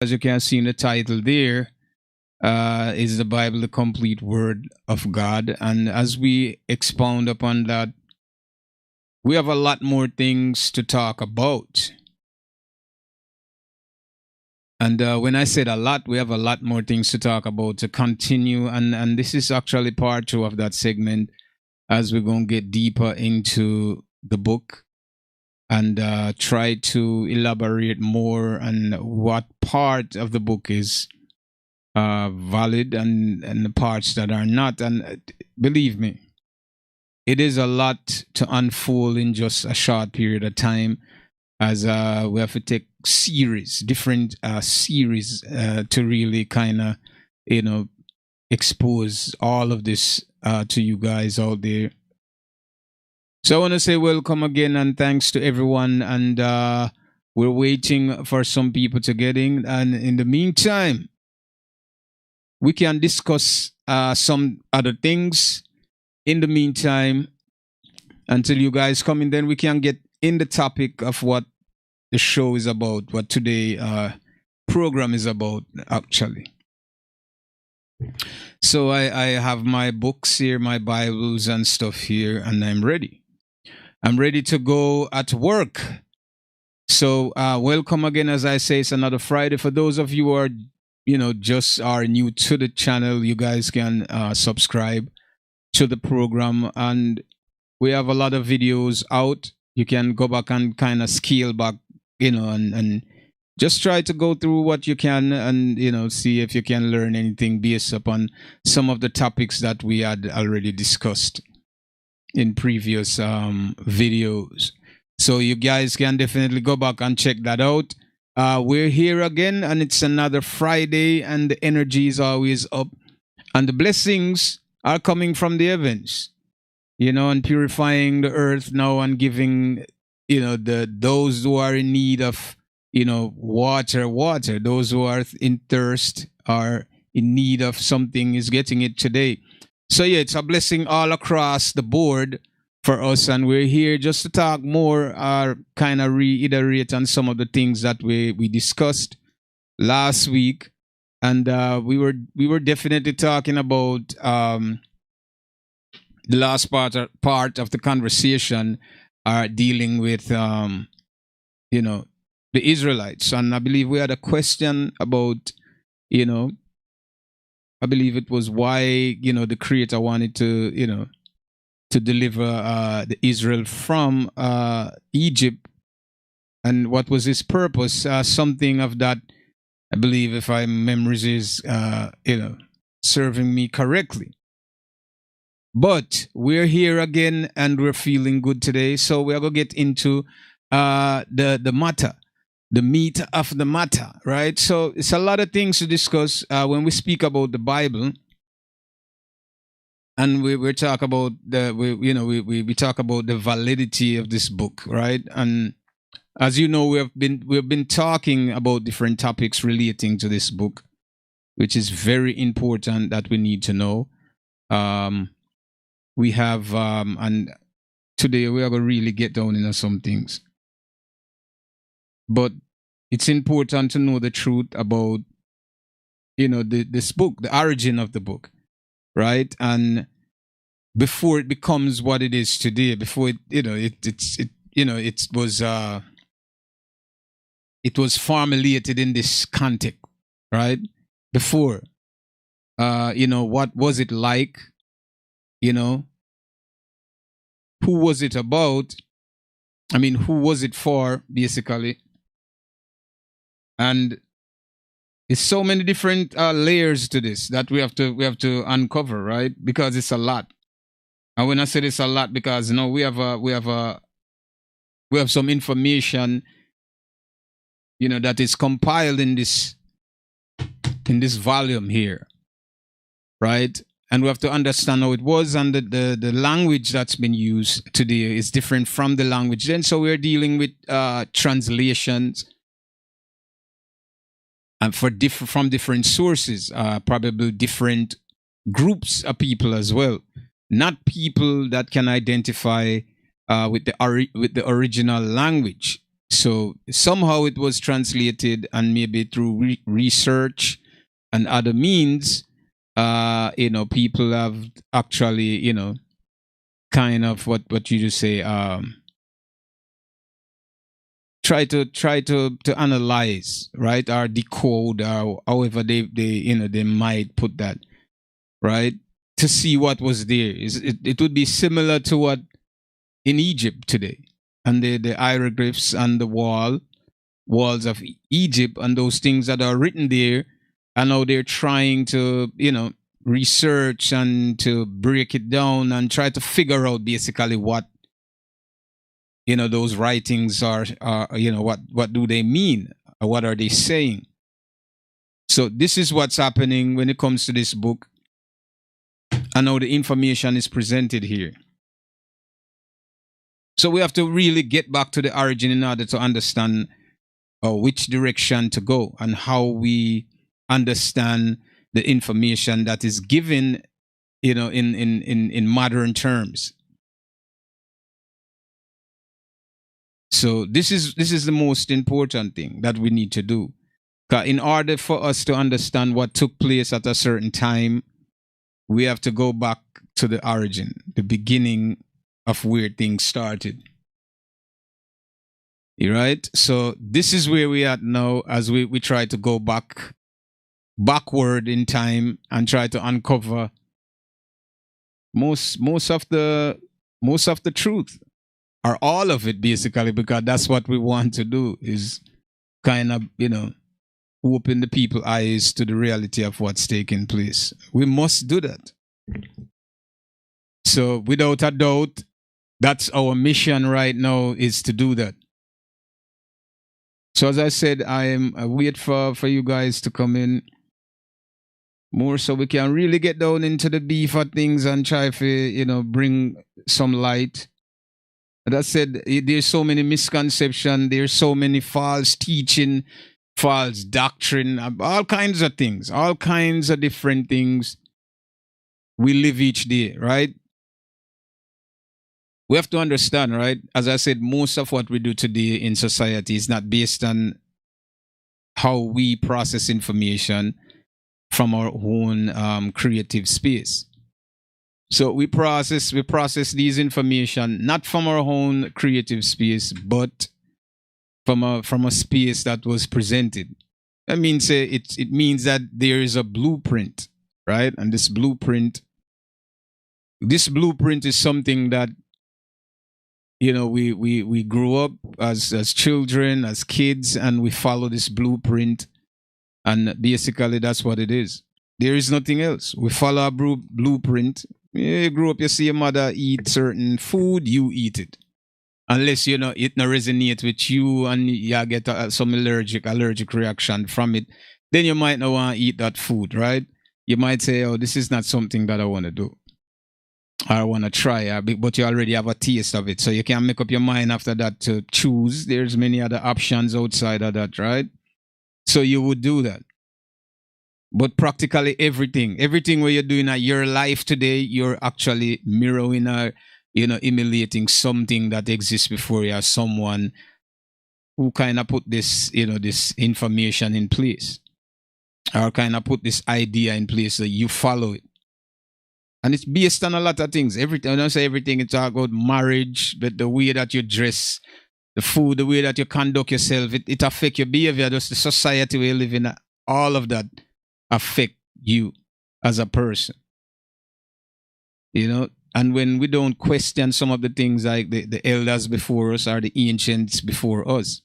As you can see in the title there, is the Bible the complete word of God? And as we expound upon that, we have a lot more things to talk about. And when I said a lot, we have a lot more things to talk about to continue. And this is actually part two of that segment as we're going to get deeper into the book and try to elaborate more on what part of the book is valid and the parts that are not. And believe me, it is a lot to unfold in just a short period of time, as we have to take different series to really kind of, expose all of this to you guys out there. So I want to say welcome again and thanks to everyone. And we're waiting for some people to get in. And in the meantime, we can discuss some other things. In the meantime, until you guys come in, then we can get in the topic of what the show is about, what today program is about, actually. So I have my books here, my Bibles and stuff here, and I'm ready. I'm ready to go at work. So welcome again. As I say, it's another Friday. For those of you who are, just are new to the channel, you guys can subscribe to the program. And we have a lot of videos out. You can go back and kind of scale back, and just try to go through what you can and, see if you can learn anything based upon some of the topics that we had already discussed in previous videos. So you guys can definitely go back and check that out. We're here again, and it's another Friday, and the energy is always up, and the blessings are coming from the heavens, and purifying the earth now and giving, those who are in need of, water. Those who are in thirst are in need of something is getting it today. So yeah, it's a blessing all across the board for us, and we're here just to talk more, kind of reiterate on some of the things that we discussed last week, and we were definitely talking about the last part of the conversation are dealing with the Israelites, and I believe we had a question about I believe it was why the Creator wanted to to deliver the Israel from Egypt, and what was his purpose? Something of that, I believe, if my memories is serving me correctly. But we're here again, and we're feeling good today. So we're gonna get into the matter, the meat of the matter, right? So it's a lot of things to discuss when we speak about the Bible, and we talk about we talk about the validity of this book, right? And as you know, we've been talking about different topics relating to this book, which is very important that we need to know. We have and today we are going to really get down into some things, but it's important to know the truth about this book, the origin of the book, right? And before it becomes what it is today, before it was formulated in this context, right? Before, what was it like? Who was it about? I mean, who was it for, basically? And it's so many different layers to this that we have to uncover, right? Because it's a lot. And when I say it's a lot, because we have some information, that is compiled in this volume here, right? And we have to understand how it was, and the language that's been used today is different from the language then. So we're dealing with translations, and from different sources, probably different groups of people as well, not people that can identify with the original language. So somehow it was translated, and maybe through research and other means, people have actually, kind of what you just say, try to analyze, right, or decode, or however they might put that, right, to see what was there. It would be similar to what in Egypt today, and the hieroglyphs and the walls of Egypt, and those things that are written there. I know they're trying to, research and to break it down and try to figure out basically what, those writings are, what do they mean? Or what are they saying? So this is what's happening when it comes to this book. I know the information is presented here. So we have to really get back to the origin in order to understand which direction to go and how we understand the information that is given, in modern terms. So this is the most important thing that we need to do. In order for us to understand what took place at a certain time, we have to go back to the origin, the beginning of where things started. Right? So this is where we are now, as we try to go backward in time and try to uncover most of the truth, or all of it, basically, because that's what we want to do, is kind of, open the people's eyes to the reality of what's taking place. We must do that. So without a doubt, that's our mission right now, is to do that. So as I said, I wait for you guys to come in more, so we can really get down into the beef of things and try to, bring some light. As I said, there's so many misconceptions, there's so many false teaching, false doctrine, all kinds of things, all kinds of different things we live each day, right? We have to understand, right? As I said, most of what we do today in society is not based on how we process information from our own creative space. So we process these information not from our own creative space, but from a space that was presented. That means it means that there is a blueprint, right? And this blueprint is something that, we grew up as children, as kids, and we follow this blueprint, and basically that's what it is. There is nothing else. We follow a blueprint. You grew up, you see your mother eat certain food, you eat it. Unless it not resonate with you and you get some allergic reaction from it, then you might not want to eat that food, right? You might say, oh, this is not something that I want to do. I want to try, but you already have a taste of it. So you can make up your mind after that to choose. There's many other options outside of that, right? So you would do that. But practically everything where you're doing at your life today, you're actually mirroring or, emulating something that exists before you, someone who kind of put this, this information in place, or kind of put this idea in place, so you follow it. And it's based on a lot of things. Everything, I don't say everything, it's about marriage, but the way that you dress, the food, the way that you conduct yourself, it affects your behavior, just the society we live in, all of that affect you as a person. And when we don't question some of the things like the elders before us or the ancients before us,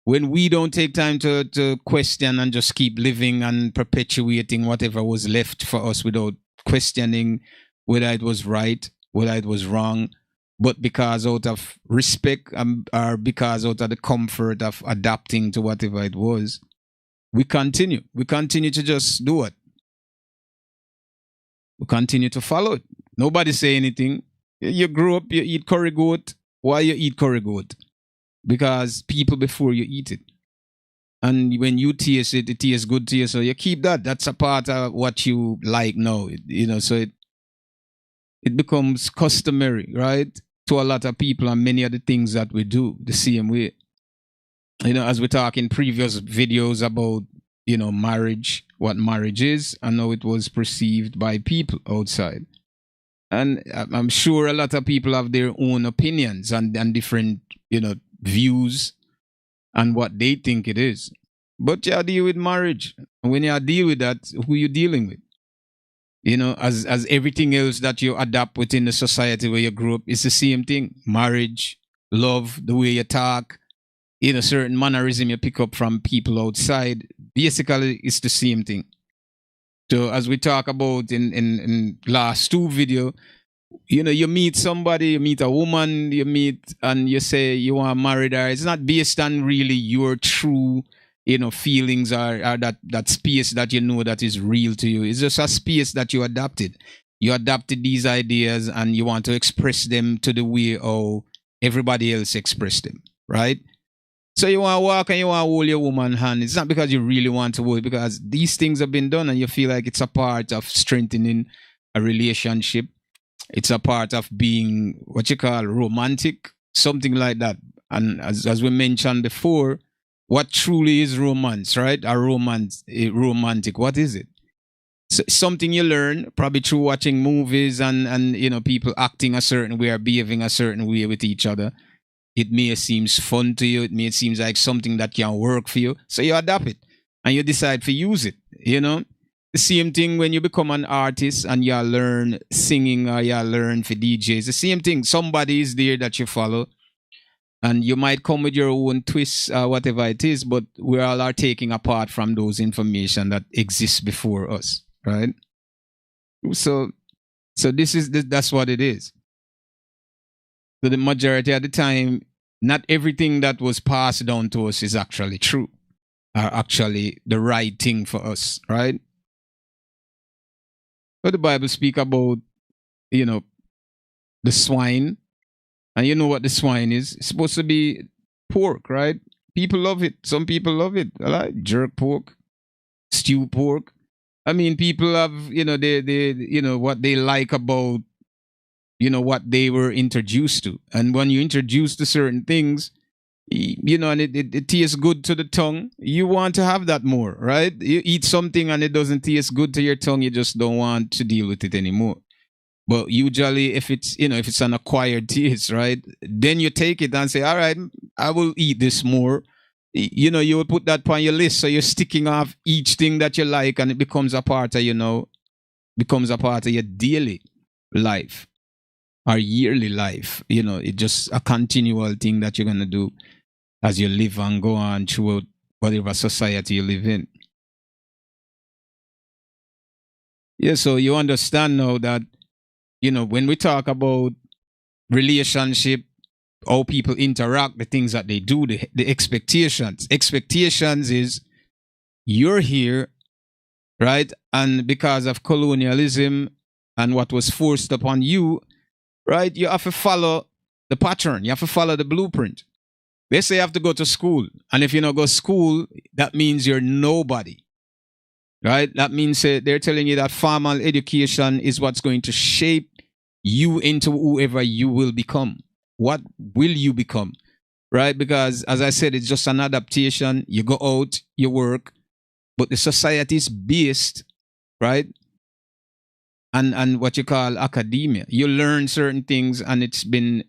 when we don't take time to question and just keep living and perpetuating whatever was left for us without questioning whether it was right, whether it was wrong, but because out of respect or because out of the comfort of adapting to whatever it was, we continue to just do it. We continue to follow it. Nobody say anything. You grew up, you eat curry goat. Why you eat curry goat? Because people before you eat it. And when you taste it, it tastes good to you. So you keep that. That's a part of what you like now. So it becomes customary, right? To a lot of people and many of the things that we do the same way. as we talk in previous videos about, marriage, what marriage is, and how it was perceived by people outside. And I'm sure a lot of people have their own opinions and different, views and what they think it is. But you deal with marriage. And when you deal with that, who you dealing with? As everything else that you adapt within the society where you grew up, it's the same thing. Marriage, love, the way you talk, certain mannerism you pick up from people outside. Basically, it's the same thing. So as we talk about in last two video, you meet somebody, you meet a woman, you meet and you say you want to marry her. It's not based on really your true, feelings or that space that that is real to you. It's just a space that you adapted. You adapted these ideas and you want to express them to the way how everybody else expressed them, right? So you want to walk and you want to hold your woman's hand. It's not because you really want to hold, because these things have been done and you feel like it's a part of strengthening a relationship. It's a part of being what you call romantic, something like that. And as we mentioned before, what truly is romance, right? Romantic. What is it? So something you learn probably through watching movies and people acting a certain way or behaving a certain way with each other. It may seem fun to you. It may seem like something that can work for you. So you adapt it and you decide to use it, The same thing when you become an artist and you learn singing or you learn for DJs. The same thing. Somebody is there that you follow and you might come with your own twists or whatever it is, but we all are taking apart from those information that exists before us, right? So that's what it is. So the majority of the time, not everything that was passed down to us is actually true or actually the right thing for us, right? But the Bible speak about, the swine. And you know what the swine is? It's supposed to be pork, right? People love it. Some people love it. I like jerk pork, stew pork. I mean, people have, they what they like about, what they were introduced to. And when you introduce to certain things, and it tastes good to the tongue, you want to have that more, right? You eat something and it doesn't taste good to your tongue, you just don't want to deal with it anymore. But usually if it's an acquired taste, right, then you take it and say, all right, I will eat this more. You will put that on your list, so you're sticking off each thing that you like and it becomes a part of, becomes a part of your daily life or yearly life. It's just a continual thing that you're going to do as you live and go on throughout whatever society you live in. Yeah, so you understand now that, when we talk about relationship, how people interact, the things that they do, the expectations. Expectations is you're here, right? And because of colonialism and what was forced upon you, right, you have to follow the pattern. You have to follow the blueprint. They say you have to go to school. And if you don't go to school, that means you're nobody. Right? That means they're telling you that formal education is what's going to shape you into whoever you will become. What will you become? Right? Because as I said, it's just an adaptation. You go out, you work, but the society is based, right? And what you call academia. You learn certain things and it's been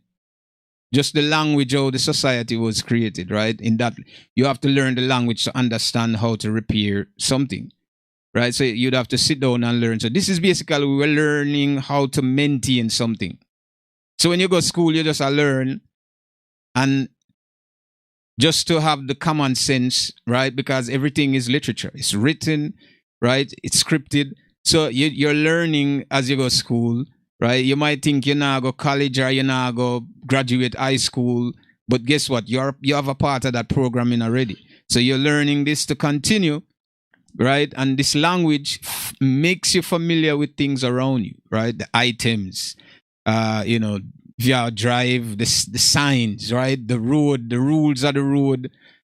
just the language how the society was created, right? In that you have to learn the language to understand how to repair something. Right? So you'd have to sit down and learn. So this is basically we're learning how to maintain something. So when you go to school, you just learn and just to have the common sense, right? Because everything is literature. It's written, right? It's scripted. So you're learning as you go to school, right? You might think you're not go college or you're not go graduate high school, but guess what? You have a part of that programming already. So you're learning this to continue. Right? And this language makes you familiar with things around you, right? The items, via drive, the signs, right? The road, the rules of the road.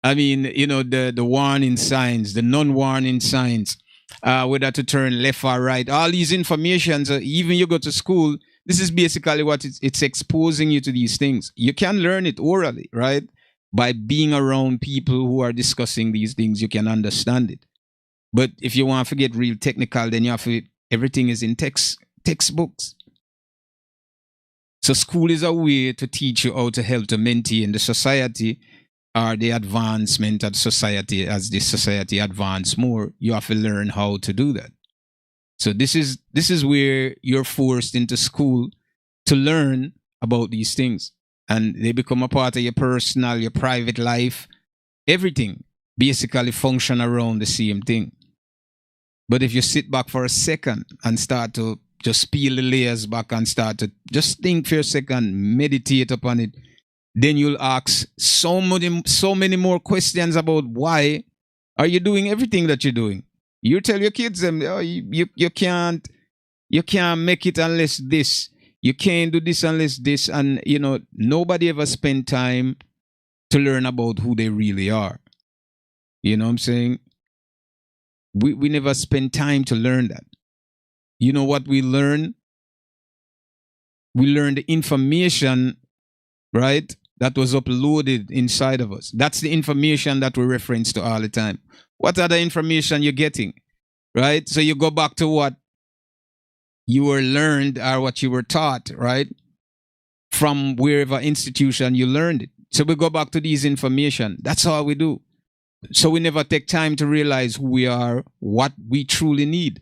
I mean, the warning signs, the non-warning signs, whether to turn left or right. All these information, so even you go to school, this is basically what it's exposing you to these things. You can learn it orally, right? By being around people who are discussing these things, you can understand it. But if you want to get real technical, then you have to, everything is in textbooks. So school is a way to teach you how to help to maintain the society or the advancement of society. As the society advance more, you have to learn how to do that. So this is where you're forced into school to learn about these things, and they become a part of your personal, your private life. Everything basically function around the same thing. But if you sit back for a second and start to just peel the layers back and start to just think for a second, meditate upon it, then you'll ask so many more questions about why are you doing everything that you're doing. You tell your kids them, oh, you can't make it unless this. You can't do this unless this. And nobody ever spent time to learn about who they really are. You know what I'm saying? We never spend time to learn that. You know what we learn? We learn the information, right, that was uploaded inside of us. That's the information that we reference to all the time. What other information you're getting, right? So you go back to what you were learned or what you were taught, right? From wherever institution you learned it. So we go back to these information. That's all we do. So we never take time to realize who we are, what we truly need,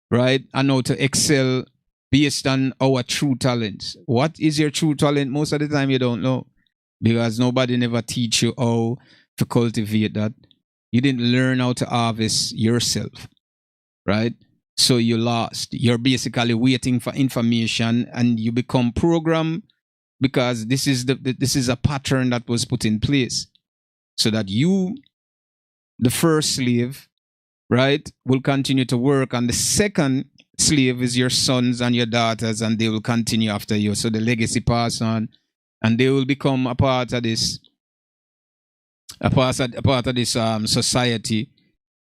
right? And how to excel based on our true talents. What is your true talent? Most of the time you don't know, because nobody never teach you how to cultivate that. You didn't learn how to harvest yourself, right? So you lost. You're basically waiting for information, and you become programmed, because this is a pattern that was put in place so that you, the first slave, right, will continue to work, and the second slave is your sons and your daughters, and they will continue after you. So the legacy pass on, and they will become a part of this, society,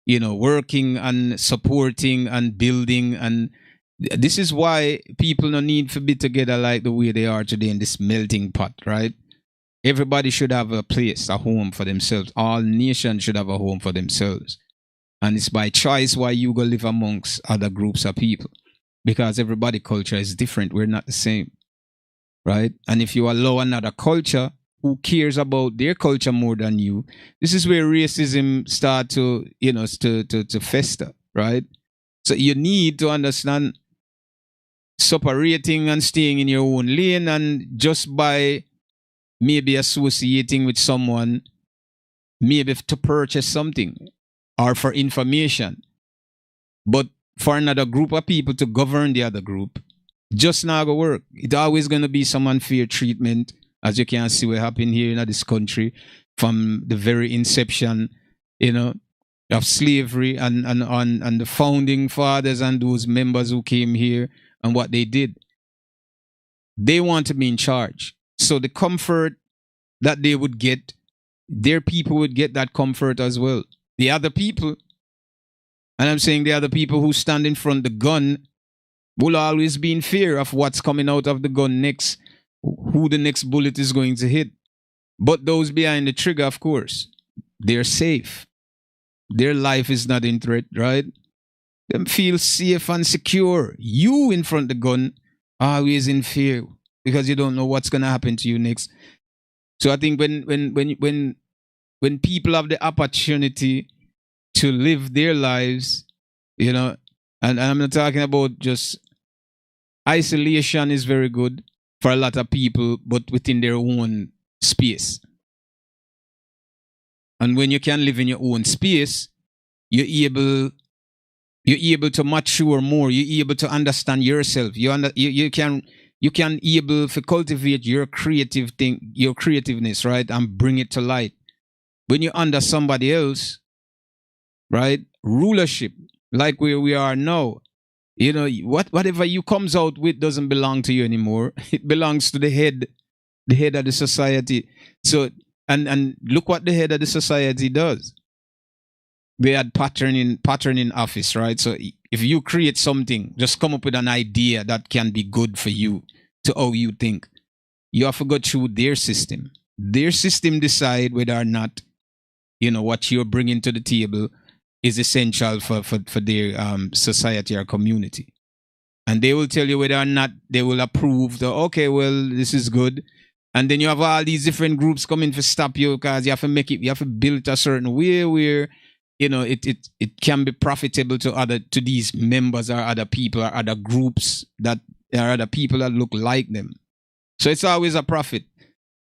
working and supporting and building. And this is why people no need to be together like the way they are today in this melting pot, right? Everybody should have a place, a home for themselves. All nations should have a home for themselves. And it's by choice why you go live amongst other groups of people, because everybody culture is different. We're not the same, right? And if you allow another culture who cares about their culture more than you, this is where racism start to, to fester, right? So you need to understand separating and staying in your own lane, and just by maybe associating with someone, maybe to purchase something or for information, but for another group of people to govern the other group, just not gonna work. It's always gonna be some unfair treatment, as you can see what happened here in this country from the very inception, of slavery, and the founding fathers and those members who came here and what they did. They want to be in charge. So the comfort that they would get, their people would get that comfort as well. The other people, and I'm saying the other people who stand in front of the gun, will always be in fear of what's coming out of the gun next, who the next bullet is going to hit. But those behind the trigger, of course, they're safe. Their life is not in threat, right? Them feel safe and secure. You in front of the gun, always in fear, because you don't know what's going to happen to you next. So I think when people have the opportunity to live their lives, and I'm not talking about just isolation is very good for a lot of people, but within their own space. And when you can live in your own space, you're able to mature more. You're able to understand yourself. You can able to cultivate your your creativeness, right, and bring it to light. When you're under somebody else, right, rulership, like where we are now, whatever you comes out with doesn't belong to you anymore. It belongs to the head of the society. So and look what the head of the society does. They had pattern in office, right? So if you create something, just come up with an idea that can be good for you, to how you think. You have to go through their system. their system decide whether or not what you're bringing to the table is essential for their society or community. And they will tell you whether or not they will approve the, okay, well, this is good. And then you have all these different groups coming to stop you because you have to make it, you have to build it a certain way where it can be profitable to these members or other people or other groups that are other people that look like them. So it's always a profit.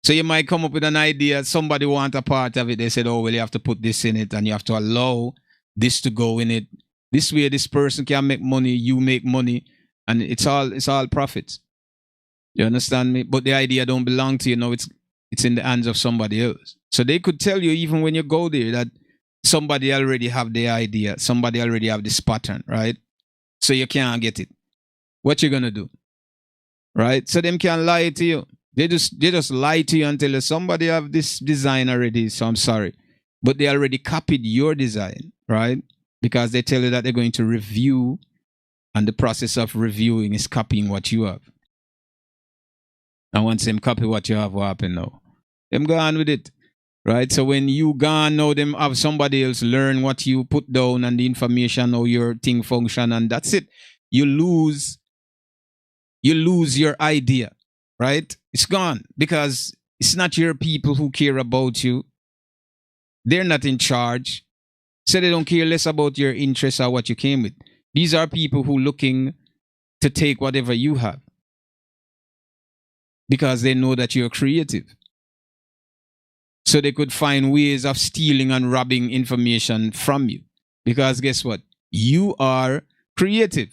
So you might come up with an idea, somebody want a part of it. They said, oh, well, you have to put this in it and you have to allow this to go in it. This way, this person can make money, you make money, and it's all profits. You understand me? But the idea don't belong to you. No, it's in the hands of somebody else. So they could tell you even when you go there that somebody already have the idea, somebody already have this pattern, right? So you can't get it. What you gonna do? Right? So them can lie to you. They just lie to you and tell you somebody have this design already, so I'm sorry. But they already copied your design, right? Because they tell you that they're going to review, and the process of reviewing is copying what you have. And once them copy what you have, what happen now? Them go on with it, right? So when you gone now, them have somebody else learn what you put down and the information how your thing function, and that's it. You lose your idea, right? It's gone because it's not your people who care about you. They're not in charge. So they don't care less about your interests or what you came with. These are people who looking to take whatever you have because they know that you're creative. So they could find ways of stealing and robbing information from you. Because guess what? You are creative.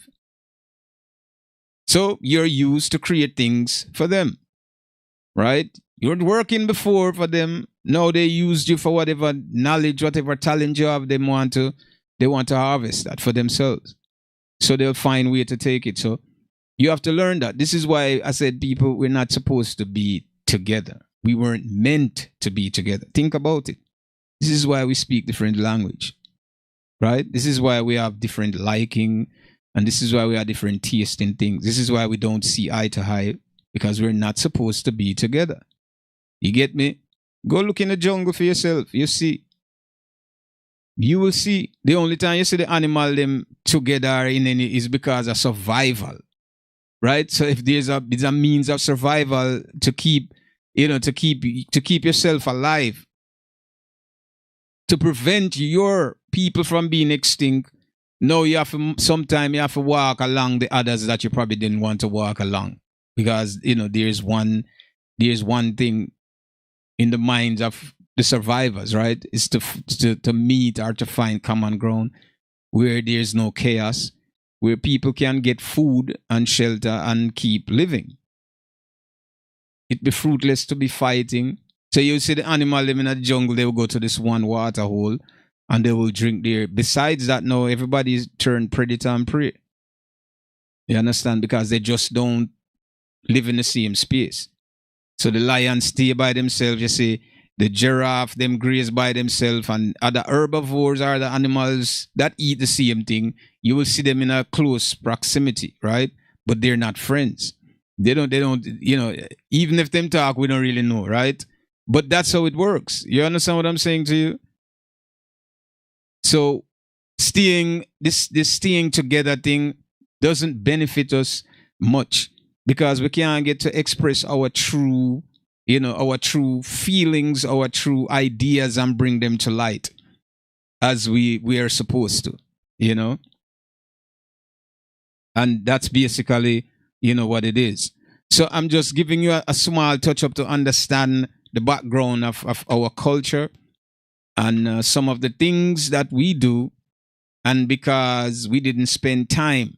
So you're used to create things for them, right? You're working before for them. Now they used you for whatever knowledge, whatever talent you have. They want to harvest that for themselves. So they'll find a way to take it. So you have to learn that. This is why I said, people, we're not supposed to be together. We weren't meant to be together. Think about it. This is why we speak different language, right? This is why we have different liking, and this is why we have different taste in things. This is why we don't see eye to eye, because we're not supposed to be together. You get me? Go look in the jungle for yourself. You see. You will see. The only time you see the animal them together in any is because of survival, right? So if there's a means of survival to keep yourself alive, to prevent your people from being extinct. No, sometimes you have to walk along the others that you probably didn't want to walk along, because there's one thing in the minds of the survivors, right? Is to meet or to find common ground where there's no chaos, where people can get food and shelter and keep living. It'd be fruitless to be fighting. So you see the animal living in the jungle, they will go to this one water hole and they will drink there. Besides that, now everybody's turned predator and prey. You understand? Because they just don't live in the same space. So the lions stay by themselves, you see. The giraffe, them graze by themselves, and other herbivores are the animals that eat the same thing. You will see them in a close proximity, right? But they're not friends. They don't, even if them talk, we don't really know, right? But that's how it works. You understand what I'm saying to you? So this staying together thing doesn't benefit us much, because we can't get to express our true feelings, our true ideas, and bring them to light as we are supposed to, And that's basically, what it is. So I'm just giving you a small touch up to understand the background of our culture and some of the things that we do. And because we didn't spend time,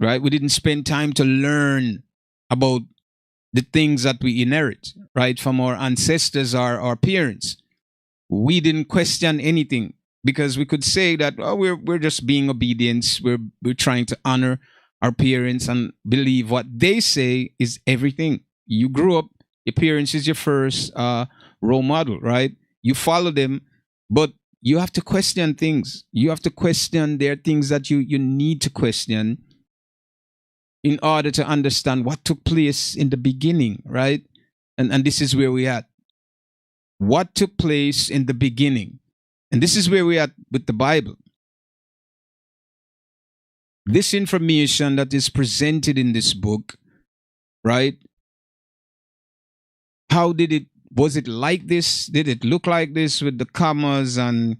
right? We didn't spend time to learn about the things that we inherit, right, from our ancestors or our parents. We didn't question anything, because we could say that, oh, we're just being obedient. We're trying to honor our parents and believe what they say is everything. You grew up, your parents is your first role model, right? You follow them, but you have to question things. You have to question their things that you need to question in order to understand what took place in the beginning, right? and this is where we at. What took place in the beginning? And this is where we at with the Bible. This information that is presented in this book, right? How did it, was it like this? Did it look like this with the commas, and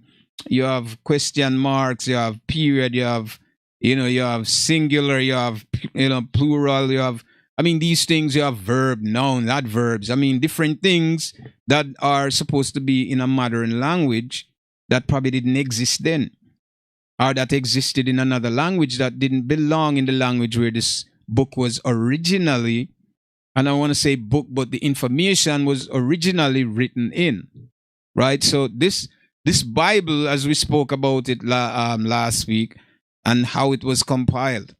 you have question marks, you have period, you have, you have singular, you have, plural, you have, I mean, these things, you have verb, noun, adverbs. I mean, different things that are supposed to be in a modern language that probably didn't exist then, or that existed in another language that didn't belong in the language where this book was originally. And I want to say book, but the information was originally written in, right? So this Bible, as we spoke about it last week, and how it was compiled,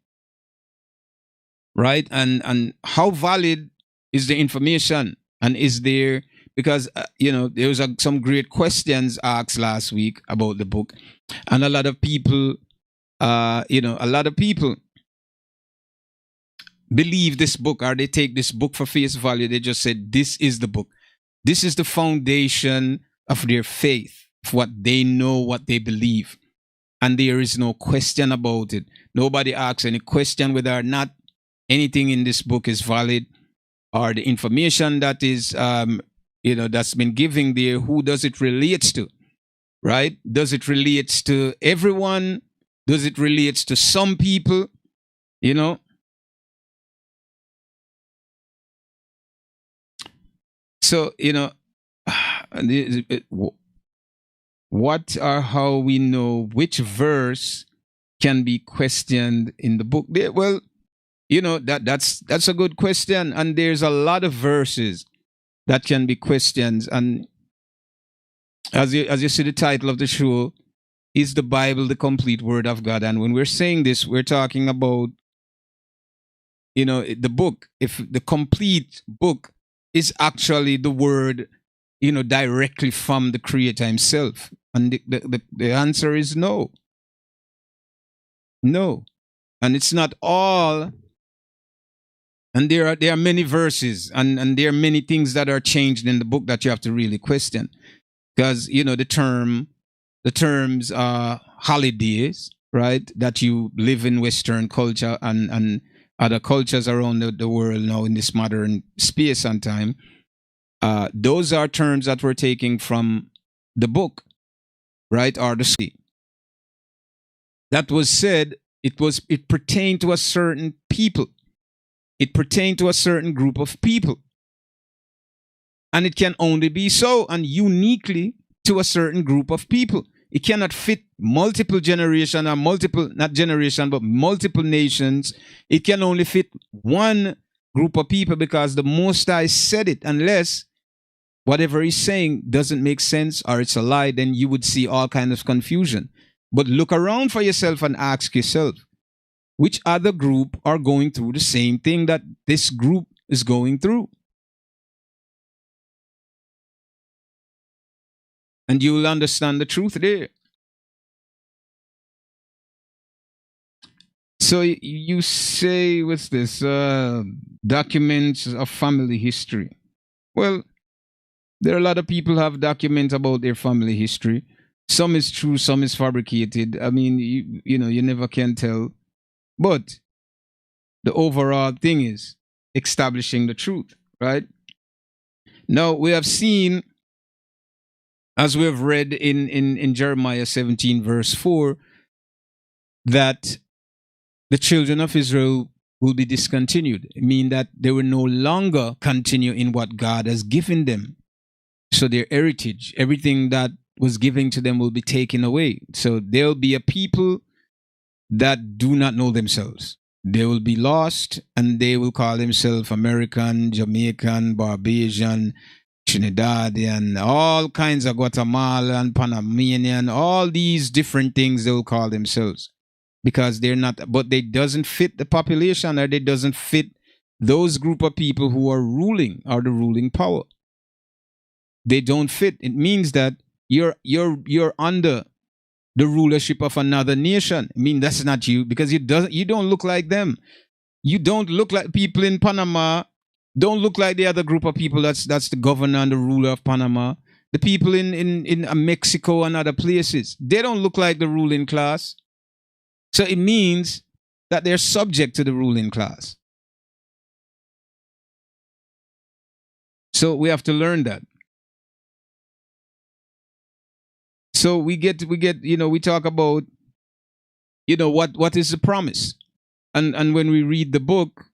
right? And how valid is the information, and is there, because there was some great questions asked last week about the book, and a lot of people, a lot of people believe this book, or they take this book for face value. They just said, this is the book. This is the foundation of their faith, of what they know, what they believe. And there is no question about it. Nobody asks any question whether or not anything in this book is valid, or the information that is, that's been given there, who does it relate to, right? Does it relate to everyone? Does it relate to some people? So, what or how we know which verse can be questioned in the book? Well, that's a good question. And there's a lot of verses that can be questioned. And as you see the title of the show, is the Bible the complete word of God? And when we're saying this, we're talking about, the book. If the complete book is actually the word, directly from the Creator himself. And the answer is no. No. And it's not all. And there are many verses, and there are many things that are changed in the book that you have to really question. Because, the terms are holidays, right? That you live in Western culture and other cultures around the world now in this modern space and time. Those are terms that we're taking from the book, right? Or the story. That was said, it pertained to a certain people. It pertained to a certain group of people. And it can only be so, and uniquely to a certain group of people. It cannot fit multiple generation, or multiple, not generation, but multiple nations. It can only fit one group of people, because the Most High said it. Unless whatever he's saying doesn't make sense, or it's a lie, then you would see all kinds of confusion. But look around for yourself and ask yourself, which other group are going through the same thing that this group is going through? And you will understand the truth there. So you say, what's this? Documents of family history. Well, there are a lot of people who have documents about their family history. Some is true, some is fabricated. I mean, you never can tell. But the overall thing is establishing the truth, right? Now, we have seen, as we have read in Jeremiah 17, verse 4, that the children of Israel will be discontinued, meaning that they will no longer continue in what God has given them. So their heritage, everything that was given to them, will be taken away. So there'll be a people that do not know themselves. They will be lost, and they will call themselves American, Jamaican, Barbadian, Trinidadian, all kinds of Guatemalan, Panamanian, all these different things they will call themselves, because they're not, but they doesn't fit the population, or they doesn't fit those group of people who are ruling, or the ruling power. They don't fit. It means that you're under the rulership of another nation. I mean, that's not you, because you don't look like them. You don't look like people in Panama Don't look like the other group of people that's the governor and the ruler of Panama. The people in Mexico and other places, they don't look like the ruling class. So it means that they're subject to the ruling class. So we have to learn that. So we get, we talk about, what is the promise? And when we read the book,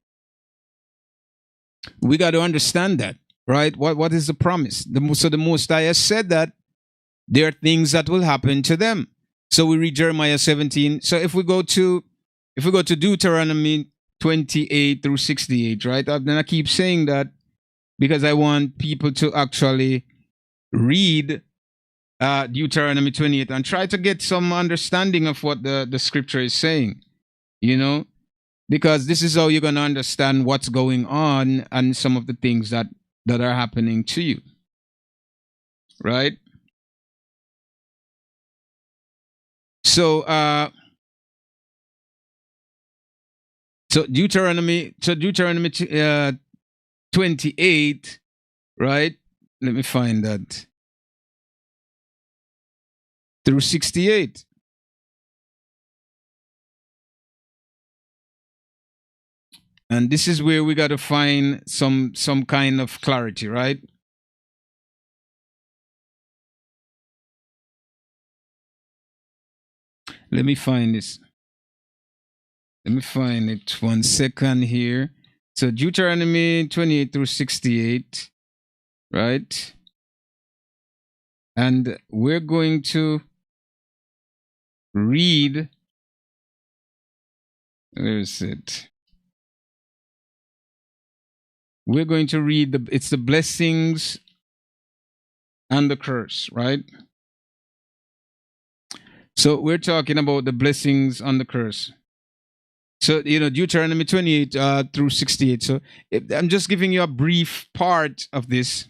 we got to understand that, right? What is the promise? So the Most High has said that there are things that will happen to them. So we read Jeremiah 17. So if we go to Deuteronomy 28 through 68, right? And I keep saying that because I want people to actually read Deuteronomy 28 and try to get some understanding of what the scripture is saying, because this is how you're going to understand what's going on and some of the things that are happening to you, right? So Deuteronomy 28, right? Let me find that. Through 68. And this is where we got to find some kind of clarity, right? Let me find this. Let me find it 1 second here. So Deuteronomy 28 through 68, right? And we're going to read, where is it? We're going to read it's the blessings and the curse, right? So we're talking about the blessings and the curse. So, Deuteronomy 28 through 68. So I'm just giving you a brief part of this.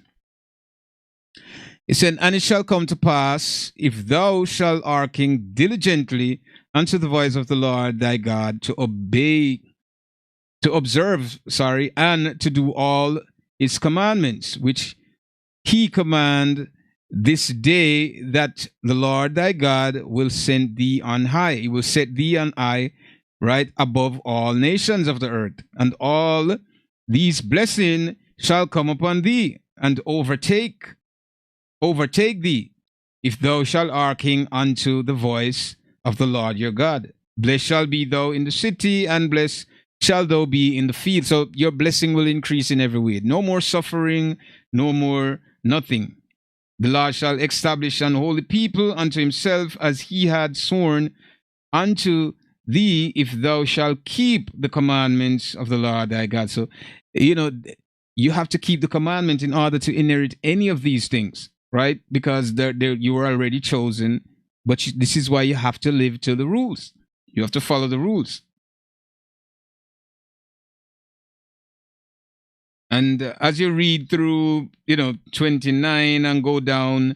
It said, and it shall come to pass, if thou shalt hearken diligently unto the voice of the Lord thy God, to observe, and to do all his commandments, which he command this day, that the Lord thy God will send thee on high. He will set thee on high, right, above all nations of the earth. And all these blessings shall come upon thee and overtake thee, if thou shalt hearken unto the voice of the Lord your God. Blessed shall be thou in the city, and blessed shall thou be in the field. So your blessing will increase in every way. No more suffering, no more nothing. The Lord shall establish an holy people unto himself, as he had sworn unto thee, if thou shalt keep the commandments of the Lord thy God. So, you have to keep the commandment in order to inherit any of these things, right? Because you were already chosen, but this is why you have to live to the rules. You have to follow the rules. And as you read through, 29 and go down,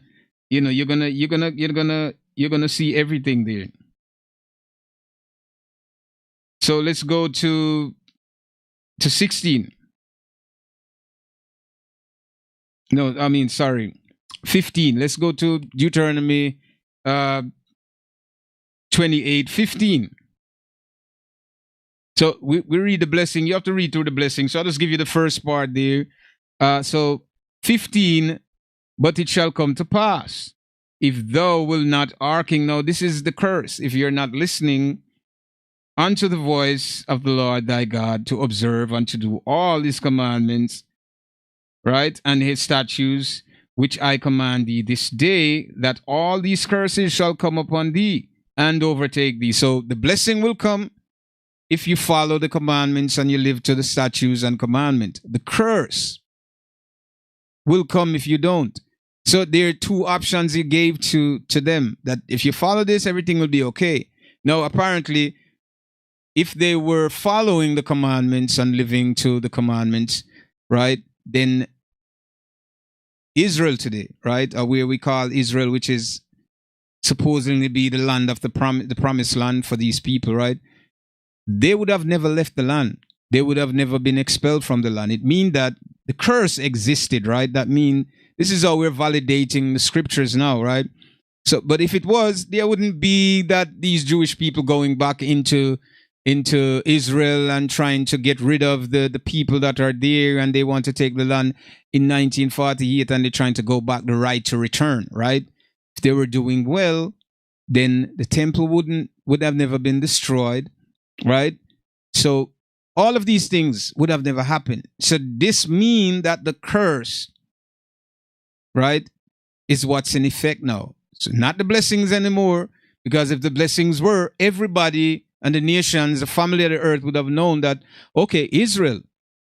you're gonna see everything there. So let's go to 16. No, I mean, sorry, 15. Let's go to Deuteronomy 28:15. So we read the blessing. You have to read through the blessing. So I'll just give you the first part there. So 15, but it shall come to pass, if thou will not hearken. Now this is the curse. If you're not listening unto the voice of the Lord thy God, to observe and to do all his commandments, right, and his statutes, which I command thee this day, that all these curses shall come upon thee and overtake thee. So the blessing will come if you follow the commandments and you live to the statutes and commandment. The curse will come if you don't. So there are two options he gave to them, that if you follow this, everything will be okay. Now, apparently, if they were following the commandments and living to the commandments, right, then Israel today, right, or where we call Israel, which is supposedly be the land of the promised land for these people, right, they would have never left the land. They would have never been expelled from the land. It means that the curse existed, right? That means this is how we're validating the scriptures now, right? So, but if it was, there wouldn't be that these Jewish people going back into Israel and trying to get rid of the people that are there, and they want to take the land in 1948, and they're trying to go back the right to return, right? If they were doing well, then the temple would have never been destroyed, right? So all of these things would have never happened. So this means that the curse, right, is what's in effect now. So not the blessings anymore, because if the blessings were, everybody and the nations, the family of the earth would have known that, okay, Israel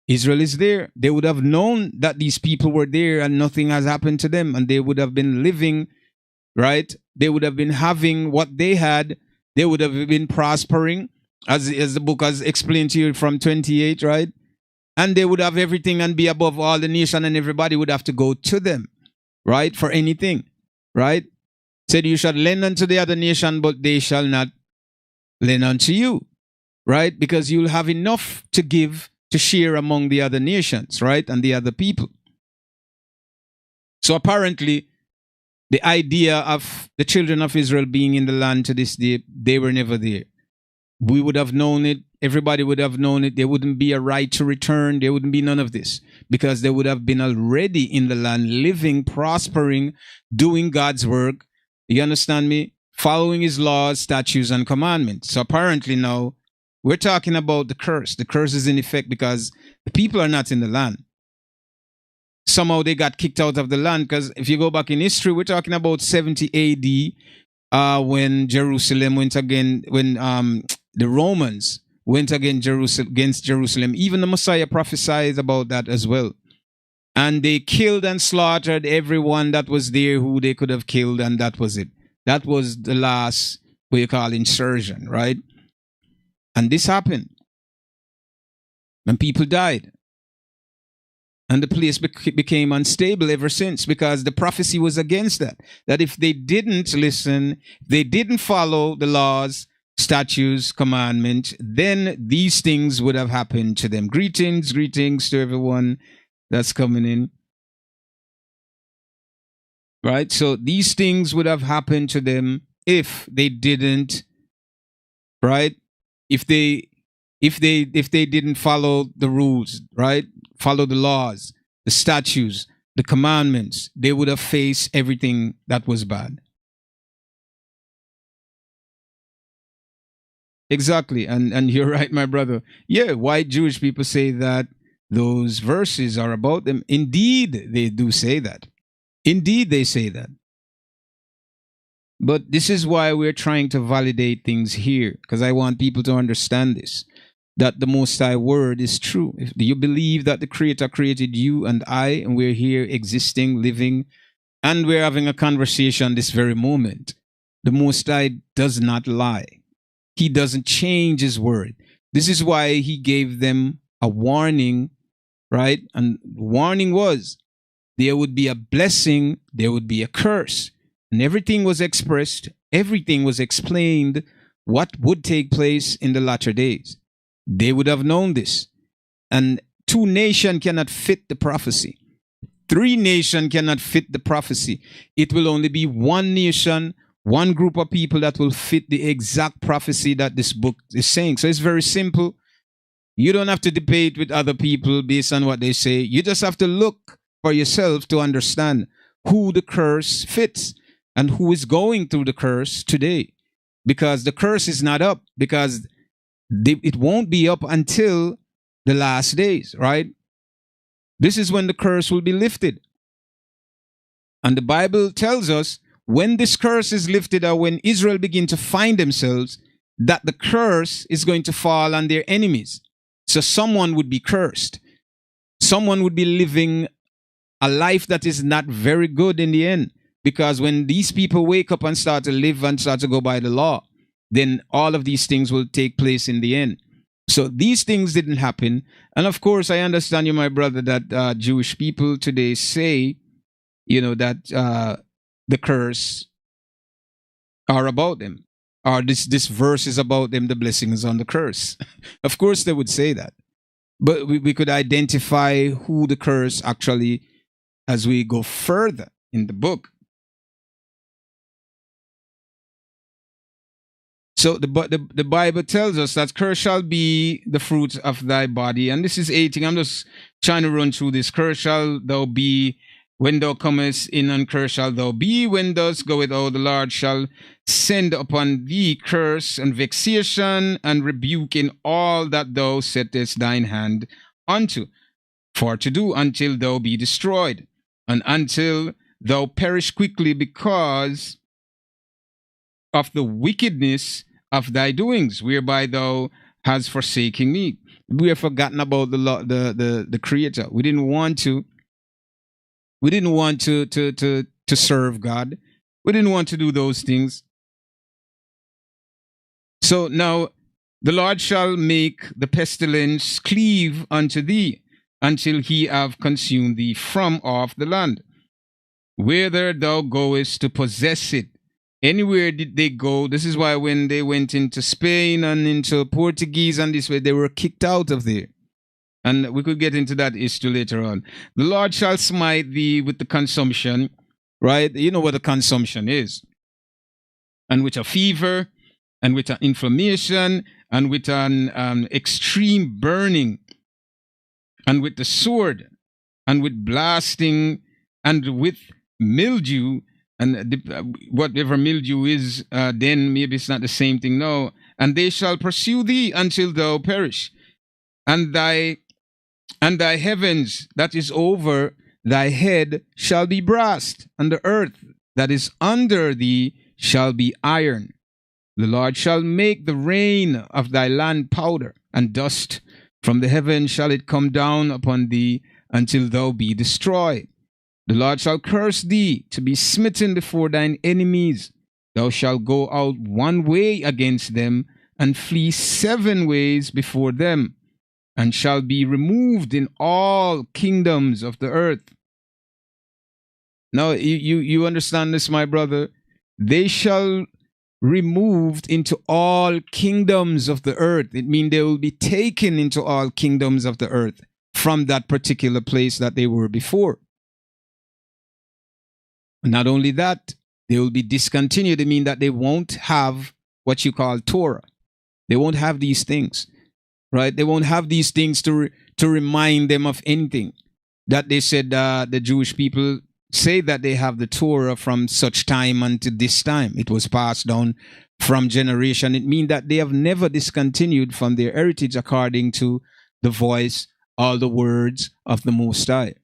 is there. They would have known that these people were there and nothing has happened to them, and they would have been living, right? They would have been having what they had. They would have been prospering, as the book has explained to you from 28, right? And they would have everything and be above all the nation, and everybody would have to go to them, right? For anything, right? Said, you shall lend unto the other nation, but they shall not lend unto you, right? Because you'll have enough to give, to share among the other nations, right? And the other people. So apparently, the idea of the children of Israel being in the land to this day, they were never there. We would have known it. Everybody would have known it. There wouldn't be a right to return. There wouldn't be none of this, because they would have been already in the land, living, prospering, doing God's work. You understand me? Following his laws, statutes, and commandments. So apparently now we're talking about the curse. The curse is in effect because the people are not in the land. Somehow they got kicked out of the land, because if you go back in history, we're talking about 70 AD, when Jerusalem went again, when the Romans went against Jerusalem. Even the Messiah prophesied about that as well. And they killed and slaughtered everyone that was there who they could have killed, and that was it. That was the last, what you call, insurrection, right? And this happened. And people died. And the place became unstable ever since, because the prophecy was against that. That if they didn't listen, they didn't follow the laws, statutes, commandments, then these things would have happened to them. Greetings to everyone that's coming in. Right? So these things would have happened to them if they didn't, right? If they didn't follow the rules, right? Follow the laws, the statutes, the commandments, they would have faced everything that was bad. Exactly. And you're right, my brother. Yeah, white Jewish people say that those verses are about them. Indeed, they do say that. Indeed, they say that. But this is why we're trying to validate things here, because I want people to understand this, that the Most High Word is true. If you believe that the Creator created you and I, and we're here existing, living, and we're having a conversation this very moment, the Most High does not lie. He doesn't change his word. This is why he gave them a warning, right? And the warning was, there would be a blessing, there would be a curse. And everything was expressed, everything was explained, what would take place in the latter days. They would have known this. And 2 nations cannot fit the prophecy. 3 nations cannot fit the prophecy. It will only be 1 nation, 1 group of people that will fit the exact prophecy that this book is saying. So it's very simple. You don't have to debate with other people based on what they say. You just have to look for yourself to understand who the curse fits and who is going through the curse today. Because the curse is not up, because it won't be up until the last days, right? This is when the curse will be lifted. And the Bible tells us when this curse is lifted, or when Israel begin to find themselves, that the curse is going to fall on their enemies. So someone would be cursed. Someone would be living a life that is not very good in the end. Because when these people wake up and start to live and start to go by the law, then all of these things will take place in the end. So these things didn't happen. And of course, I understand you, my brother, that Jewish people today say, that the curse are about them. Or this verse is about them, the blessing is on the curse. Of course, they would say that. But we could identify who the curse actually as we go further in the book. So the Bible tells us that curse shall be the fruit of thy body. And this is 18. I'm just trying to run through this. Curse shall thou be when thou comest in, and curse shall thou be when thou goest out. The Lord shall send upon thee curse and vexation and rebuke in all that thou settest thine hand unto, for to do, until thou be destroyed, and until thou perish quickly because of the wickedness of thy doings, whereby thou hast forsaken me. We have forgotten about the Creator. We didn't want to. We didn't want to serve God. We didn't want to do those things. So now the Lord shall make the pestilence cleave unto thee, until he have consumed thee from off the land, whither thou goest to possess it. Anywhere did they go. This is why when they went into Spain and into Portuguese and this way, they were kicked out of there. And we could get into that issue later on. The Lord shall smite thee with the consumption, right? You know what a consumption is. And with a fever, and with an inflammation, and with an extreme burning, and with the sword, and with blasting, and with mildew, and whatever mildew is, then maybe it's not the same thing now. And they shall pursue thee until thou perish, and thy heavens that is over thy head shall be brass, and the earth that is under thee shall be iron. The Lord shall make the rain of thy land powder, and dust from the heaven shall it come down upon thee until thou be destroyed. The Lord shall curse thee to be smitten before thine enemies. Thou shalt go out one way against them, and flee 7 ways before them, and shall be removed in all kingdoms of the earth. Now, you understand this, my brother? They shall removed into all kingdoms of the earth. It means they will be taken into all kingdoms of the earth from that particular place that they were before. Not only that, they will be discontinued. It means that they won't have what you call Torah. They won't have these things, right? They won't have these things to remind them of anything. That they said the Jewish people say that they have the Torah from such time unto this time. It was passed down from generation. It means that they have never discontinued from their heritage according to the voice or the words of the Most High.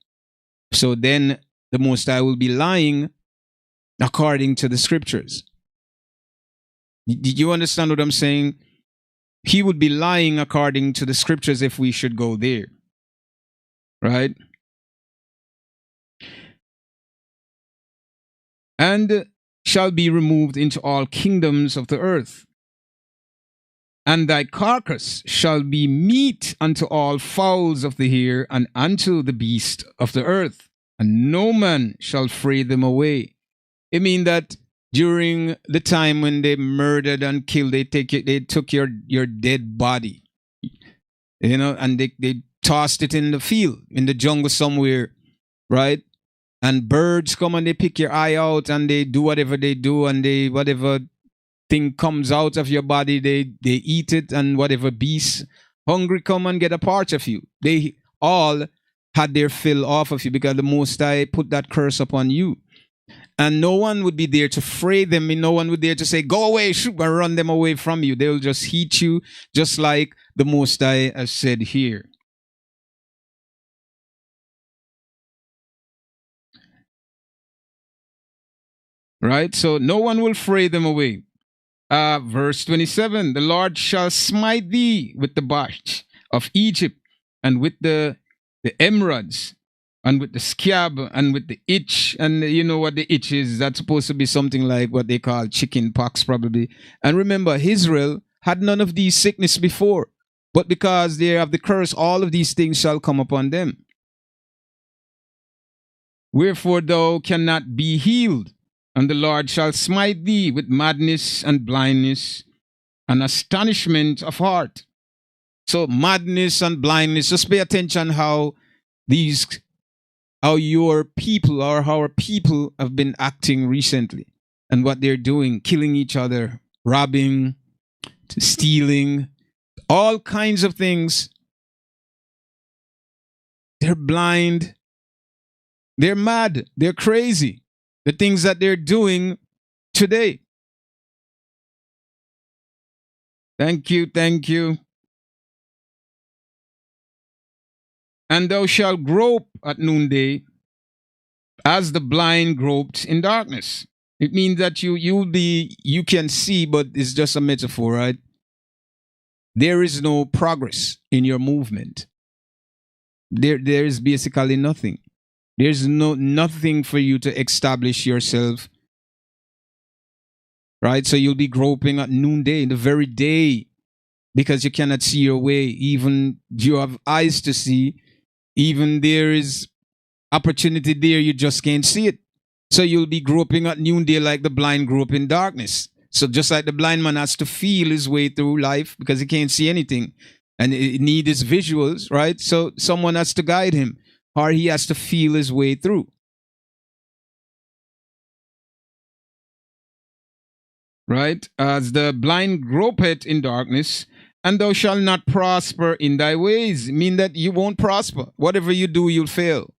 So then the Most High will be lying according to the scriptures. Did you understand what I'm saying? He would be lying according to the scriptures if we should go there. Right? And shall be removed into all kingdoms of the earth. And thy carcass shall be meat unto all fowls of the air, and unto the beast of the earth, and no man shall fray them away. It means that during the time when they murdered and killed, they took your dead body, and they tossed it in the field, in the jungle somewhere, right? And birds come and they pick your eye out, and they do whatever they do, and whatever thing comes out of your body, they eat it, and whatever beasts hungry come and get a part of you. They all had their fill off of you because the Most High put that curse upon you. And no one would be there to fray them. No one would dare to say, go away, shoot, and run them away from you. They'll just eat you, just like the Most High has said here. Right? So no one will fray them away. Verse 27, the Lord shall smite thee with the bash of Egypt, and with the emeralds, and with the scab, and with the itch. And you know what the itch is? That's supposed to be something like what they call chicken pox, probably. And remember, Israel had none of these sickness before, but because they have the curse, all of these things shall come upon them. Wherefore thou cannot be healed, and the Lord shall smite thee with madness and blindness and astonishment of heart. So madness and blindness, just pay attention these how your people or how our people have been acting recently and what they're doing, killing each other, robbing, stealing, all kinds of things. They're blind. They're mad. They're crazy. The things that they're doing today. Thank you. Thank you. And thou shalt grope at noonday as the blind groped in darkness. It means that you can see, but it's just a metaphor, right? There is no progress in your movement. There is basically nothing. There's nothing for you to establish yourself. Right? So you'll be groping at noonday, in the very day, because you cannot see your way. Even you have eyes to see, even there is opportunity there, you just can't see it. So you'll be groping at noonday like the blind grope in darkness. So just like the blind man has to feel his way through life because he can't see anything and it needs his visuals, right? So someone has to guide him or he has to feel his way through. Right? As the blind gropeth in darkness, and thou shalt not prosper in thy ways. Mean that you won't prosper. Whatever you do, you'll fail.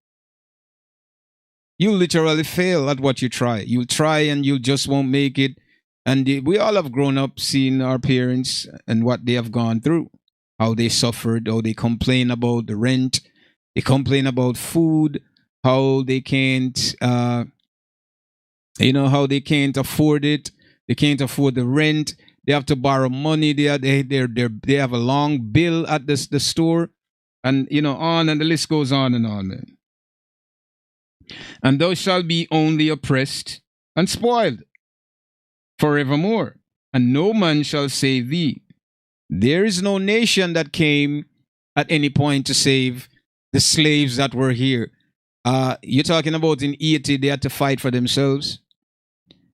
You'll literally fail at what you try. You'll try and you just won't make it. And we all have grown up seeing our parents and what they have gone through, how they suffered, how they complain about the rent, they complain about food, how they can't, how they can't afford it. They can't afford the rent. They have to borrow money. They have a long bill at the store, and on and the list goes on and on, man. And thou shalt be only oppressed and spoiled forevermore, and no man shall save thee. There is no nation that came at any point to save the slaves that were here. You're talking about in Haiti, they had to fight for themselves.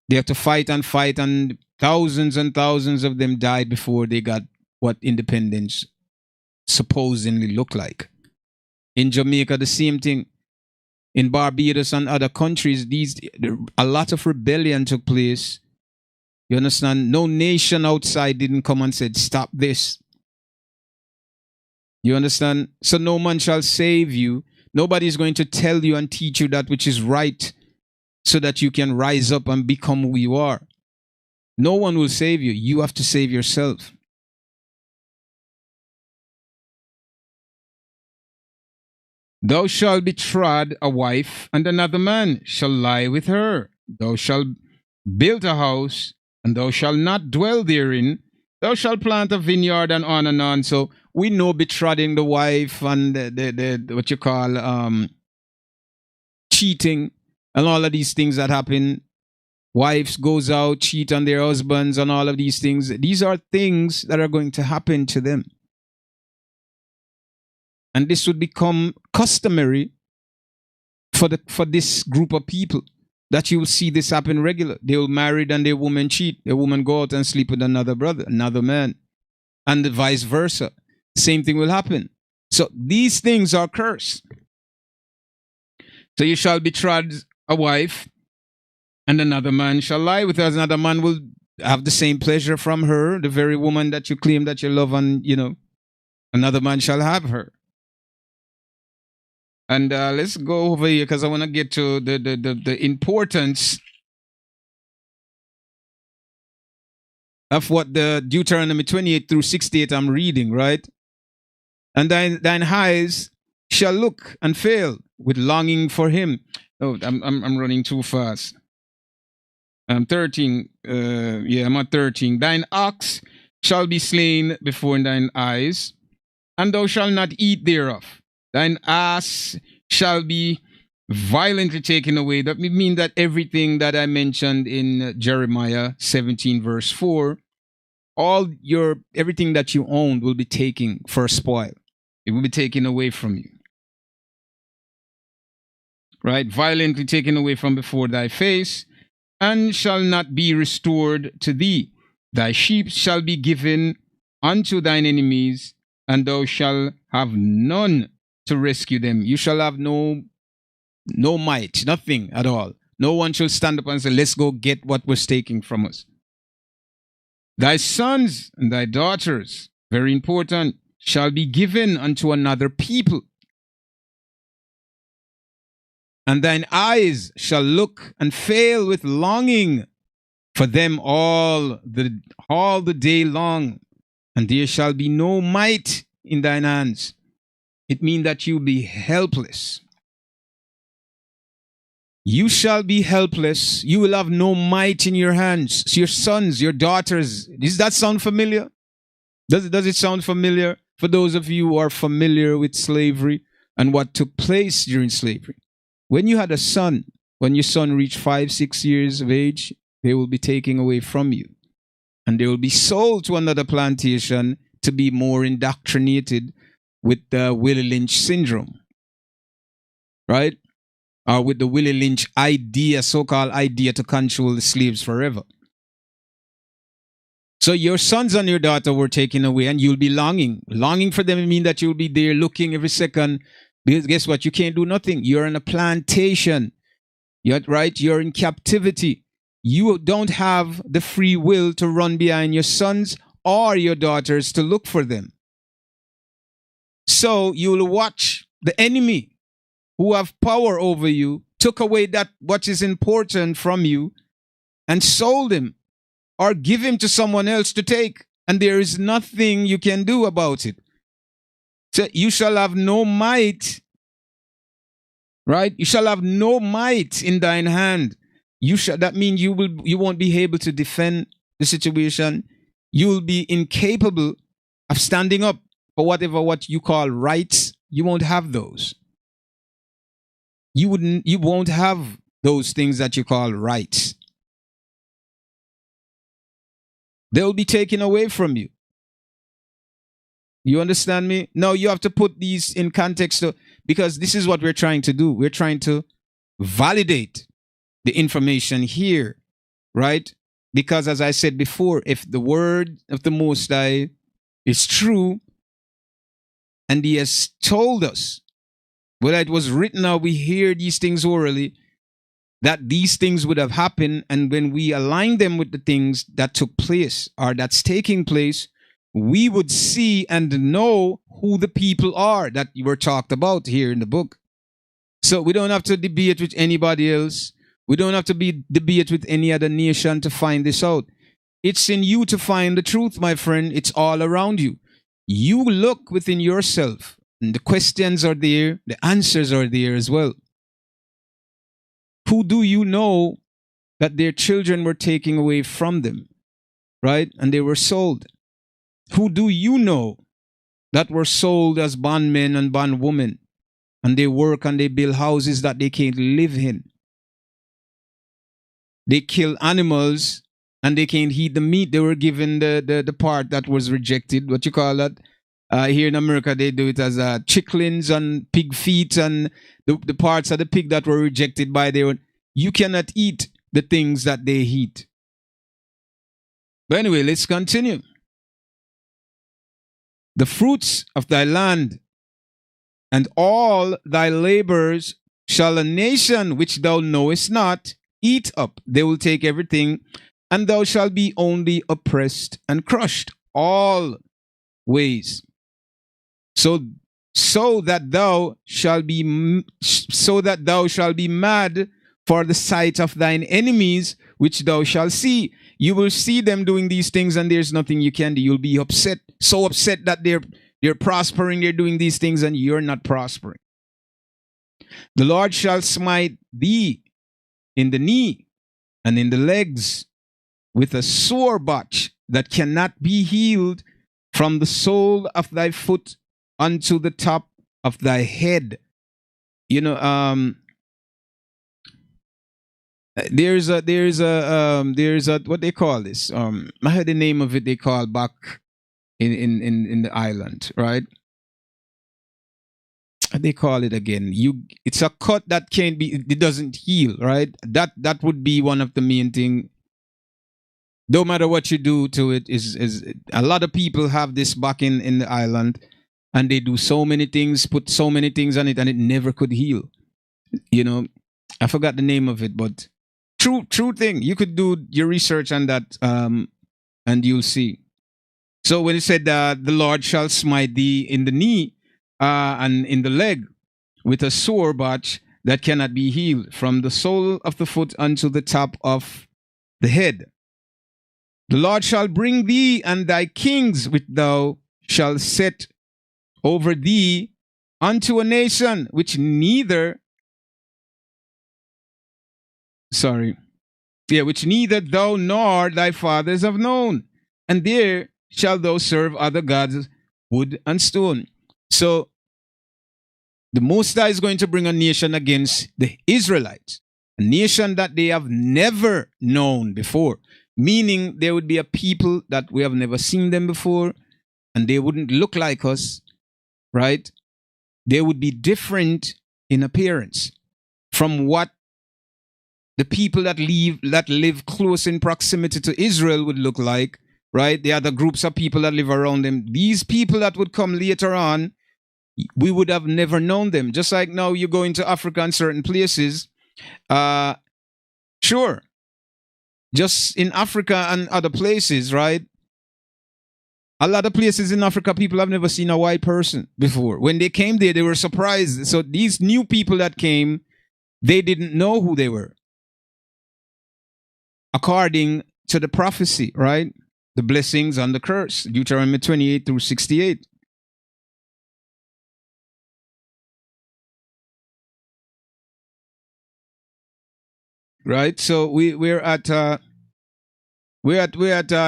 They have to fight, and thousands of them died before they got what independence supposedly looked like. In Jamaica, the same thing. In Barbados and other countries, a lot of rebellion took place. You understand? No nation outside didn't come and said, stop this. You understand? So no man shall save you. Nobody is going to tell you and teach you that which is right so that you can rise up and become who you are. No one will save you. You have to save yourself. Thou shalt betroth a wife, and another man shall lie with her. Thou shalt build a house, and thou shalt not dwell therein. Thou shalt plant a vineyard, and on and on. So we know betrothing the wife and the what you call cheating and all of these things that happen. Wives goes out, cheat on their husbands and all of these things. These are things that are going to happen to them. And this would become customary for this group of people, that you will see this happen regular. They will marry and their woman cheat. Their woman go out and sleep with another brother, another man, and vice versa. Same thing will happen. So these things are cursed. So you shall betroth a wife, and another man shall lie with her. Another man will have the same pleasure from her, the very woman that you claim that you love, and another man shall have her. And let's go over here because I want to get to the importance of what the Deuteronomy 28 through 68 I'm reading, right? And thine eyes shall look and fail with longing for him. Oh, I'm running too fast. I'm 13. I'm at 13. Thine ox shall be slain before thine eyes, and thou shalt not eat thereof. Thine ass shall be violently taken away. That means that everything that I mentioned in Jeremiah 17 verse 4, everything that you own will be taken for a spoil. It will be taken away from you. Right? Violently taken away from before thy face, and shall not be restored to thee. Thy sheep shall be given unto thine enemies, and thou shalt have none to rescue them. You shall have no might, nothing at all. No one shall stand up and say, let's go get what was taken from us. Thy sons and thy daughters, very important, shall be given unto another people. And thine eyes shall look and fail with longing for them all the day long, and there shall be no might in thine hands. It means that you'll be helpless. You shall be helpless. You will have no might in your hands. So your sons, your daughters. Does that sound familiar? Does it sound familiar for those of you who are familiar with slavery and what took place during slavery? When you had a son, when your son reached 5, 6 years of age, they will be taken away from you. And they will be sold to another plantation to be more indoctrinated with the Willie Lynch syndrome. Right? Or with the Willie Lynch idea, so-called idea to control the slaves forever. So your sons and your daughter were taken away, and you'll be longing. Longing for them means that you'll be there looking every second. Because guess what? You can't do nothing. You're in a plantation. Right? You're in captivity. You don't have the free will to run behind your sons or your daughters to look for them. So you'll watch the enemy who have power over you, took away that what is important from you and sold him or give him to someone else to take. And there is nothing you can do about it. So you shall have no might, right? You shall have no might in thine hand. That means you won't be able to defend the situation. You will be incapable of standing up for what you call rights. You won't have those. You won't have those things that you call rights. They'll be taken away from you. You understand me? Now you have to put these in context because this is what we're trying to do. We're trying to validate the information here, right? Because as I said before, if the word of the Most High is true and he has told us, well, it was written now, we hear these things orally, that these things would have happened. And when we align them with the things that took place or that's taking place, we would see and know who the people are that were talked about here in the book. So we don't have to debate with anybody else. We don't have to debate with any other nation to find this out. It's in you to find the truth, my friend. It's all around you. You look within yourself. And the questions are there, the answers are there as well. Who do you know that their children were taken away from them, right? And they were sold? Who do you know that were sold as bondmen and bondwomen, and they work and they build houses that they can't live in? They kill animals and they can't eat the meat. They were given the part that was rejected. What you call that? Here in America, they do it as chicklins and pig feet and the parts of the pig that were rejected by their own. You cannot eat the things that they eat. But anyway, let's continue. The fruits of thy land and all thy labors shall a nation which thou knowest not eat up. They will take everything, and thou shalt be only oppressed and crushed all ways. So that thou shalt be mad for the sight of thine enemies, which thou shalt see. You will see them doing these things, and there's nothing you can do. You'll be upset, so upset that they're prospering, they're doing these things, and you're not prospering. The Lord shall smite thee in the knee and in the legs with a sore botch that cannot be healed from the sole of thy foot unto the top of thy head. You know, there's a what they call this. I heard the name of it. They call back in the island, right? They call it again. It's a cut that can't be. It doesn't heal, right? That would be one of the main thing. No matter what you do to it, is a lot of people have this back in the island. and they do so many things, put so many things on it, and it never could heal. You know, I forgot the name of it, but true thing. You could do your research on that, and you'll see. So when it said, the Lord shall smite thee in the knee, and in the leg with a sore botch that cannot be healed, from the sole of the foot unto the top of the head. The Lord shall bring thee and thy kings which thou shalt set over thee unto a nation which neither which neither thou nor thy fathers have known, and there shalt thou serve other gods, wood and stone. So the Most High is going to bring a nation against the Israelites, a nation that they have never known before, meaning there would be a people that we have never seen them before, and they wouldn't look like us, right? They would be different in appearance from what the people that live close in proximity to Israel would look like, right? The other groups of people that live around them. These people that would come later on, we would have never known them. Just like now you go into Africa and certain places, sure, just in Africa and other places, right? A lot of places in Africa, people have never seen a white person before. When they came there, they were surprised. So these new people that came, they didn't know who they were, according to the prophecy, right? The blessings and the curse, Deuteronomy 28 through 68. Right? So we're at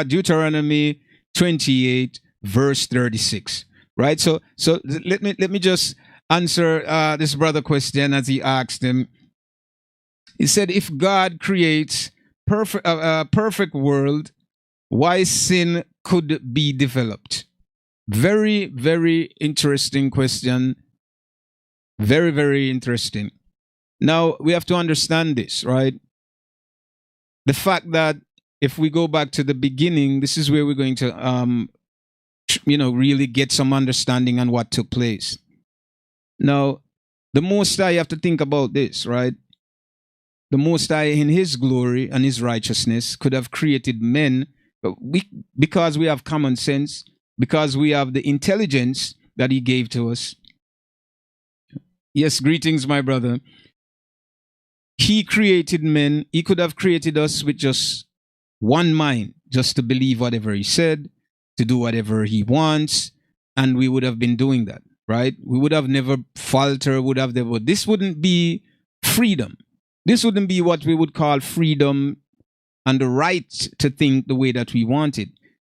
Deuteronomy 28 verse 36. Right? So let me just answer this brother question as he asked him. He said, if God creates perfect world, why sin could be developed? Very, very interesting question. Very, very interesting. Now, we have to understand this, right? The fact that if we go back to the beginning, this is where we're going to, really get some understanding on what took place. Now, the Most High, you have to think about this, right? The Most High, in His glory and His righteousness, could have created men, but because we have common sense, because we have the intelligence that He gave to us. Yes, greetings, my brother. He created men. He could have created us with just one mind, just to believe whatever He said, to do whatever He wants, and we would have been doing that, right? We would have never faltered, this wouldn't be freedom. This wouldn't be what we would call freedom and the right to think the way that we wanted.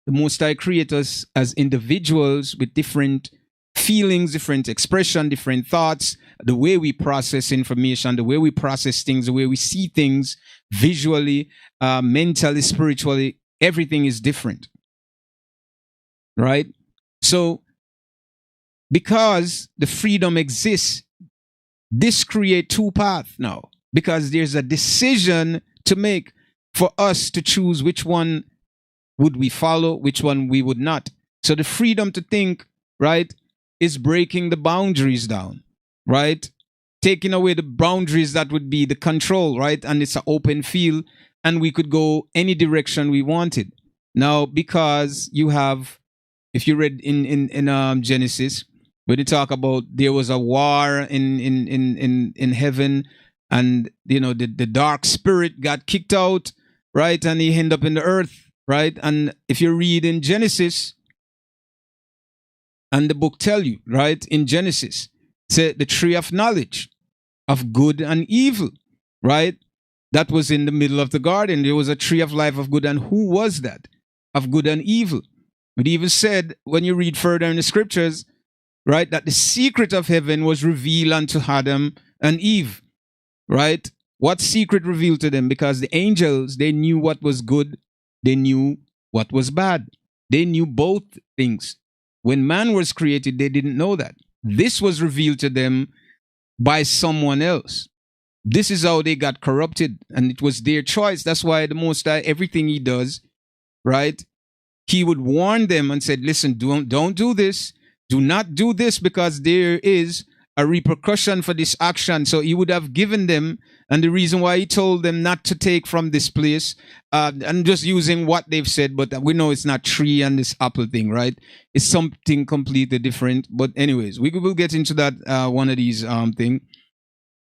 The Most High created us as individuals with different feelings, different expression, different thoughts, the way we process information, the way we process things, the way we see things visually, mentally, spiritually, everything is different. Right? So, because the freedom exists, this creates two paths now. Because there's a decision to make for us to choose which one would we follow, which one we would not. So the freedom to think, right, is breaking the boundaries down, right? Taking away the boundaries that would be the control, right? And it's an open field, and we could go any direction we wanted. Now, because you have, if you read in Genesis, when you talk about there was a war in heaven, and the dark spirit got kicked out, right? And he ended up in the earth, right? And if you read in Genesis, and the book tell you, right, in Genesis, say the tree of knowledge of good and evil, right? That was in the middle of the garden. There was a tree of life of good, and who was that? Of good and evil. It even said, when you read further in the scriptures, right, that the secret of heaven was revealed unto Adam and Eve, right? What secret revealed to them? Because the angels, they knew what was good, they knew what was bad. They knew both things. When man was created, they didn't know that. This was revealed to them by someone else. This is how they got corrupted, and it was their choice. That's why the Most High, everything He does, right, He would warn them and said, listen, don't do this. do not do this because there is a repercussion for this action. So he would have given them, and the reason why he told them not to take from this place, I'm just using what they've said, but we know it's not tree and this apple thing, right? It's something completely different. But anyways, we will get into that one of these thing.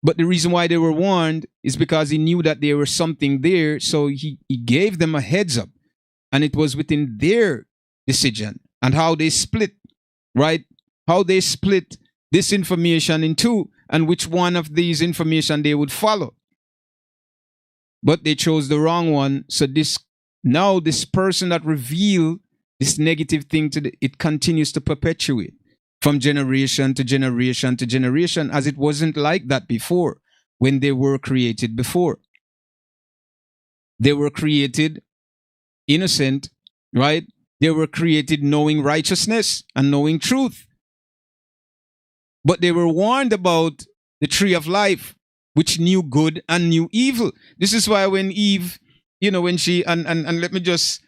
But the reason why they were warned is because he knew that there was something there. So he gave them a heads up. And it was within their decision and how they split, right? How they split this information in two and which one of these information they would follow. But they chose the wrong one. So this person that revealed this negative thing it continues to perpetuate from generation to generation to generation, as it wasn't like that before when they were created before. They were created innocent, right? They were created knowing righteousness and knowing truth. But they were warned about the tree of life, which knew good and knew evil. This is why when Eve, when she and let me just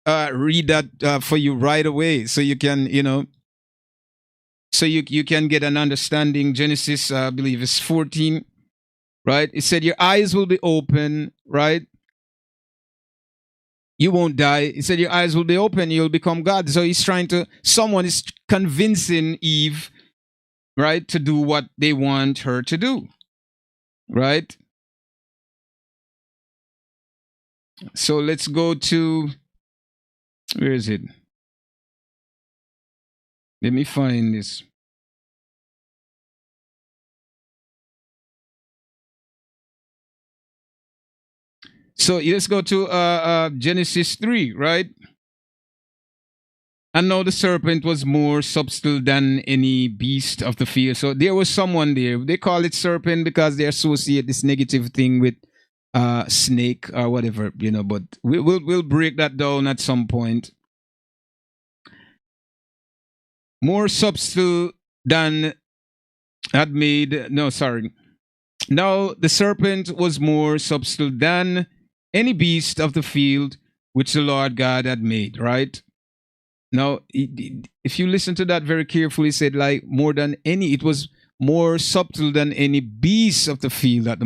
read that for you right away, so you can, so you can get an understanding. Genesis, I believe, is 14, right? It said, "Your eyes will be open," right? You won't die. He said, "Your eyes will be open. You'll become God." So someone is convincing Eve, right, to do what they want her to do, right? So let's go to, where is it? Let me find this. So let's go to Genesis 3, right? "And now the serpent was more subtle than any beast of the field." So there was someone there. They call it serpent because they associate this negative thing with snake or whatever, but we'll break that down at some point. "More subtle than had made," no, sorry. "Now the serpent was more subtle than any beast of the field which the Lord God had made," right? Now, if you listen to that very carefully, it said like more than any, it was more subtle than any beast of the field at the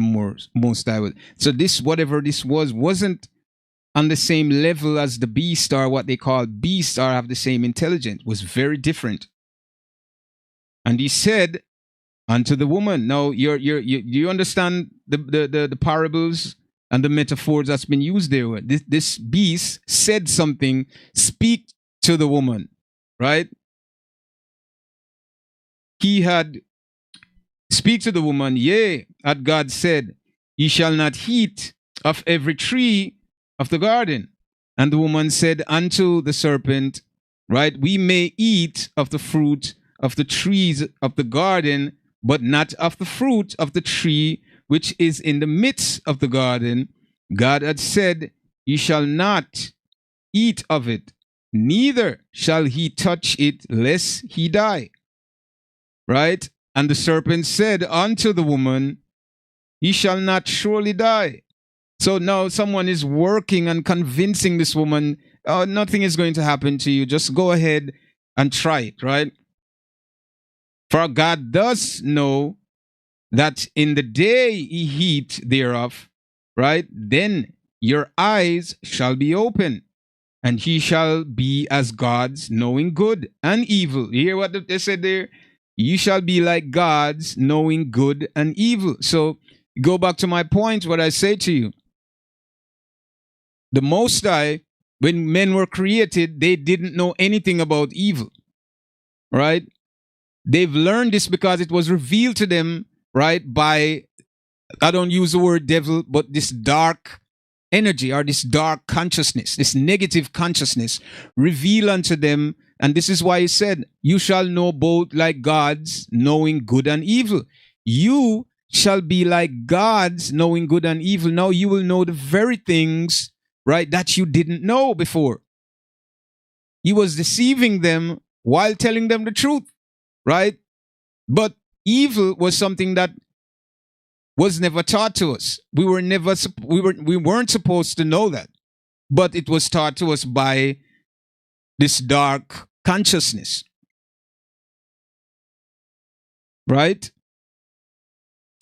most I would. So this, whatever this wasn't on the same level as the beast or what they call beast or have the same intelligence. It was very different. "And he said unto the woman," now you understand the parables and the metaphors that's been used there. This beast said something, speak to the woman, right? He had speak to the woman, "Yea, had God said, Ye shall not eat of every tree of the garden. And the woman said unto the serpent," right? "We may eat of the fruit of the trees of the garden, but not of the fruit of the tree which is in the midst of the garden. God had said, Ye shall not eat of it, neither shall he touch it, lest he die." Right? "And the serpent said unto the woman, Ye shall not surely die." So now someone is working and convincing this woman, "Oh, nothing is going to happen to you. Just go ahead and try it," right? "For God does know that in the day ye eat thereof," right, "then your eyes shall be open, and he shall be as gods, knowing good and evil." You hear what they said there? You shall be like gods, knowing good and evil. So go back to my point, what I say to you. The Most High, when men were created, they didn't know anything about evil, right? They've learned this because it was revealed to them, right, by, I don't use the word devil, but this dark energy or this dark consciousness, this negative consciousness reveal unto them. And this is why he said, "You shall know both like gods, knowing good and evil." You shall be like gods, knowing good and evil. Now you will know the very things, right, that you didn't know before. He was deceiving them while telling them the truth, right? But evil was something that was never taught to us. We weren't supposed to know that, but it was taught to us by this dark consciousness. right?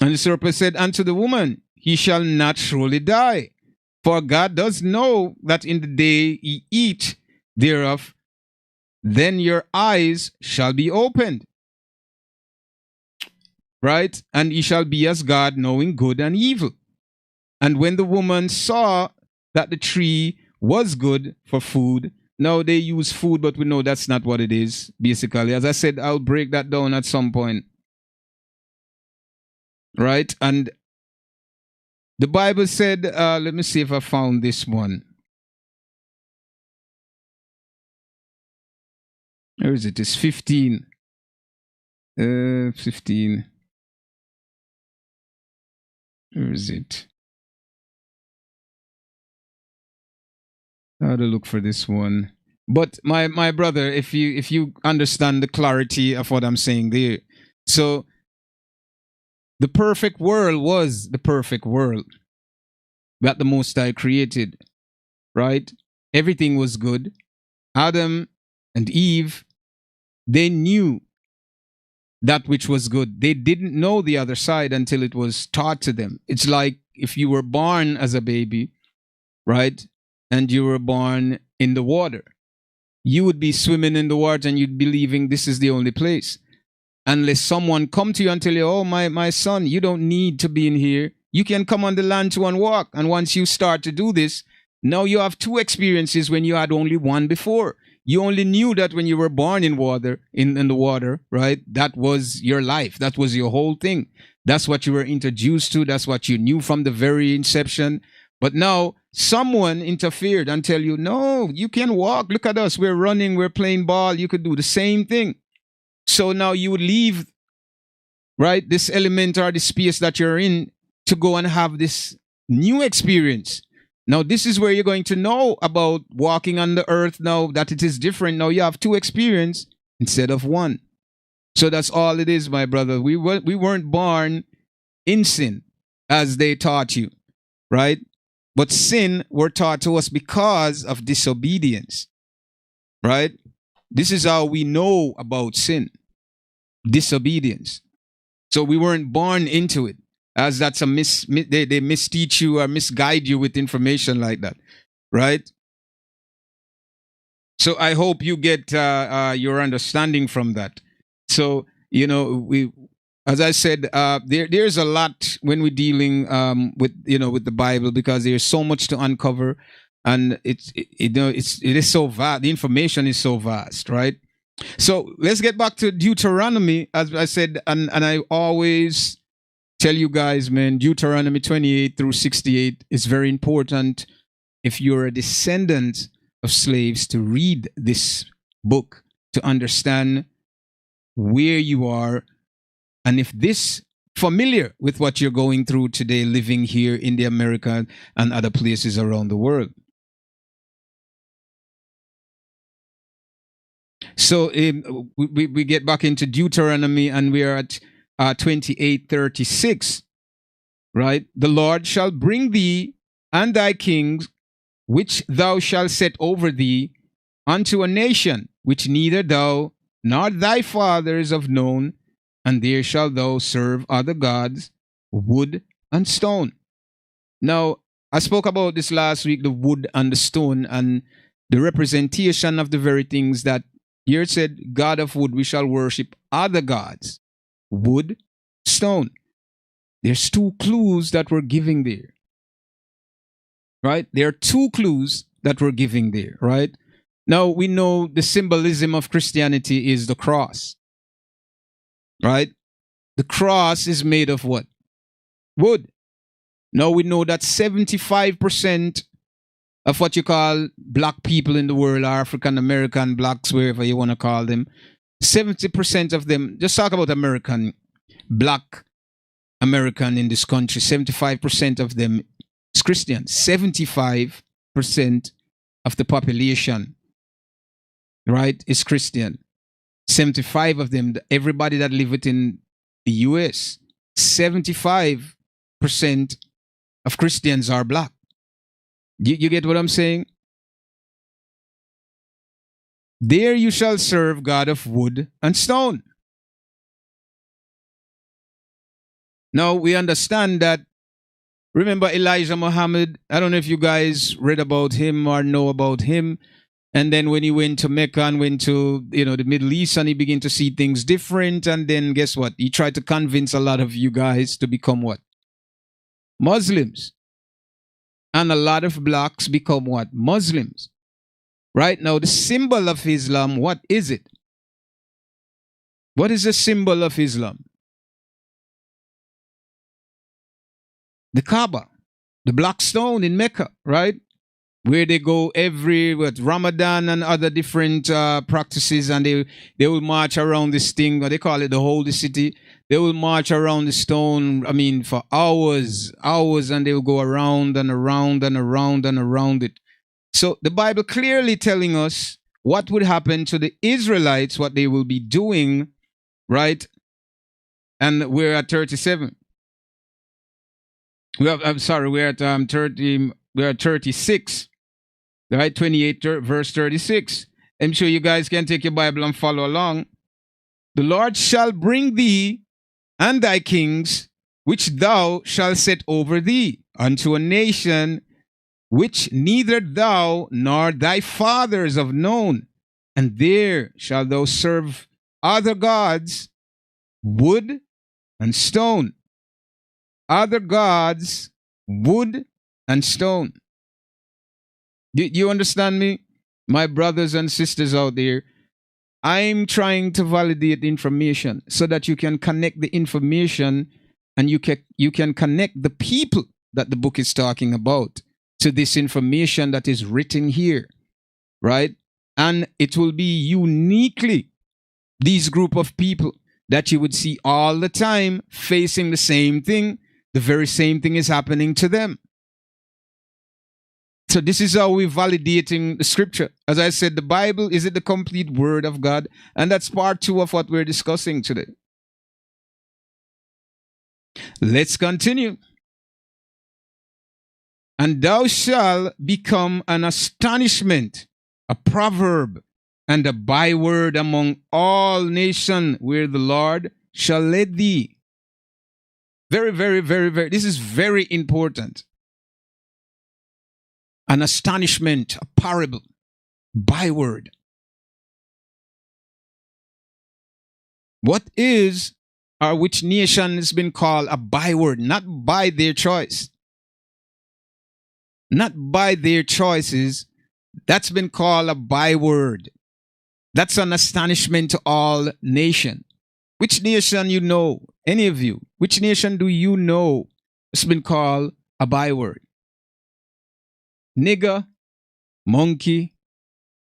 And the serpent said unto the woman, he shall not surely die. For God does know that in the day ye eat thereof, then your eyes shall be opened, right? And ye shall be as God, knowing good and evil. And when the woman saw that the tree was good for food, now they use food, but we know that's not what it is, basically. As I said, I'll break that down at some point, right? And the Bible said, let me see if I found this one. Where is it? It's 15. 15. Where is it? I have to look for this one. But my brother, if you understand the clarity of what I'm saying there, so the perfect world was the perfect world that the Most High created, right? Everything was good. Adam and Eve, they knew that which was good. They didn't know the other side until it was taught to them. It's like if you were born as a baby, right? And you were born in the water. You would be swimming in the water and you'd be believing this is the only place. Unless someone come to you and tell you, oh, my son, you don't need to be in here. You can come on the land to and walk. And once you start to do this, now you have two experiences when you had only one before. You only knew that when you were born in water, in the water, right? That was your life. That was your whole thing. That's what you were introduced to. That's what you knew from the very inception. But now someone interfered and tell you, no, you can walk. Look at us. We're running. We're playing ball. You could do the same thing. So now you would leave, right, this element or the space that you're in to go and have this new experience. Now, this is where you're going to know about walking on the earth now that it is different. Now you have two experience instead of one. So that's all it is, my brother. We weren't born in sin as they taught you, right? But sin were taught to us because of disobedience, right? This is how we know about sin. Disobedience. So we weren't born into it, as that's a they misteach you or misguide you with information like that, right? So I hope you get your understanding from that. So we, as I said, there's a lot when we're dealing with the Bible, because there's so much to uncover, and it is so vast. The information is so vast, right? So let's get back to Deuteronomy, as I said, and I always tell you guys, man, Deuteronomy 28 through 68 is very important if you're a descendant of slaves to read this book to understand where you are, and if this familiar with what you're going through today living here in the America and other places around the world. So we get back into Deuteronomy, and we are at 28:36, right? The Lord shall bring thee and thy kings, which thou shalt set over thee, unto a nation which neither thou nor thy fathers have known, and there shalt thou serve other gods, wood and stone. Now, I spoke about this last week, the wood and the stone, and the representation of the very things that here it said, God of wood, we shall worship other gods, wood, stone. There's two clues that we're giving there, right? There are two clues that we're giving there, right? Now, we know the symbolism of Christianity is the cross, right? The cross is made of what? Wood. Now, we know that 75% of what you call black people in the world, African American blacks, wherever you want to call them, 70% of them, just talk about American, black American in this country, 75% of them is Christian. 75% of the population, right, is Christian. 75 of them, everybody that live within the US, 75% of Christians are black. You get what I'm saying? There you shall serve God of wood and stone. Now we understand that. Remember Elijah Muhammad? I don't know if you guys read about him or know about him. And then when he went to Mecca and went to the Middle East, and he began to see things different, and then guess what? He tried to convince a lot of you guys to become what? Muslims. And a lot of blacks become what? Muslims. Right now, the symbol of Islam, what is it? What is the symbol of Islam? The Kaaba, the black stone in Mecca, right? Where they go every Ramadan and other different practices, and they will march around this thing. What they call it, the holy city. They will march around the stone. I mean, for hours, and they will go around and around and around and around it. So the Bible clearly telling us what would happen to the Israelites, what they will be doing, right? And we're at 37. I'm sorry, we're at 30. We're at 36, right? 28 verse 36. I'm sure you guys can take your Bible and follow along. The Lord shall bring thee and thy kings, which thou shalt set over thee, unto a nation which neither thou nor thy fathers have known, and there shalt thou serve other gods, wood and stone. Other gods, wood and stone. You understand me? My brothers and sisters out there, I'm trying to validate the information so that you can connect the information, and you can connect the people that the book is talking about to this information that is written here, right? And it will be uniquely these group of people that you would see all the time facing the same thing. The very same thing is happening to them. So this is how we're validating the scripture. As I said, the Bible is it the complete word of God? And that's part 2 of what we're discussing today. Let's continue. And thou shalt become an astonishment, a proverb, and a byword among all nations where the Lord shall lead thee. Very, very, very, very, this is very important. An astonishment, a parable, byword. What is or which nation has been called a byword? Not by their choice. Not by their choices. That's been called a byword. That's an astonishment to all nation. Which nation you know? Any of you? Which nation do you know has been called a byword? Nigger, monkey,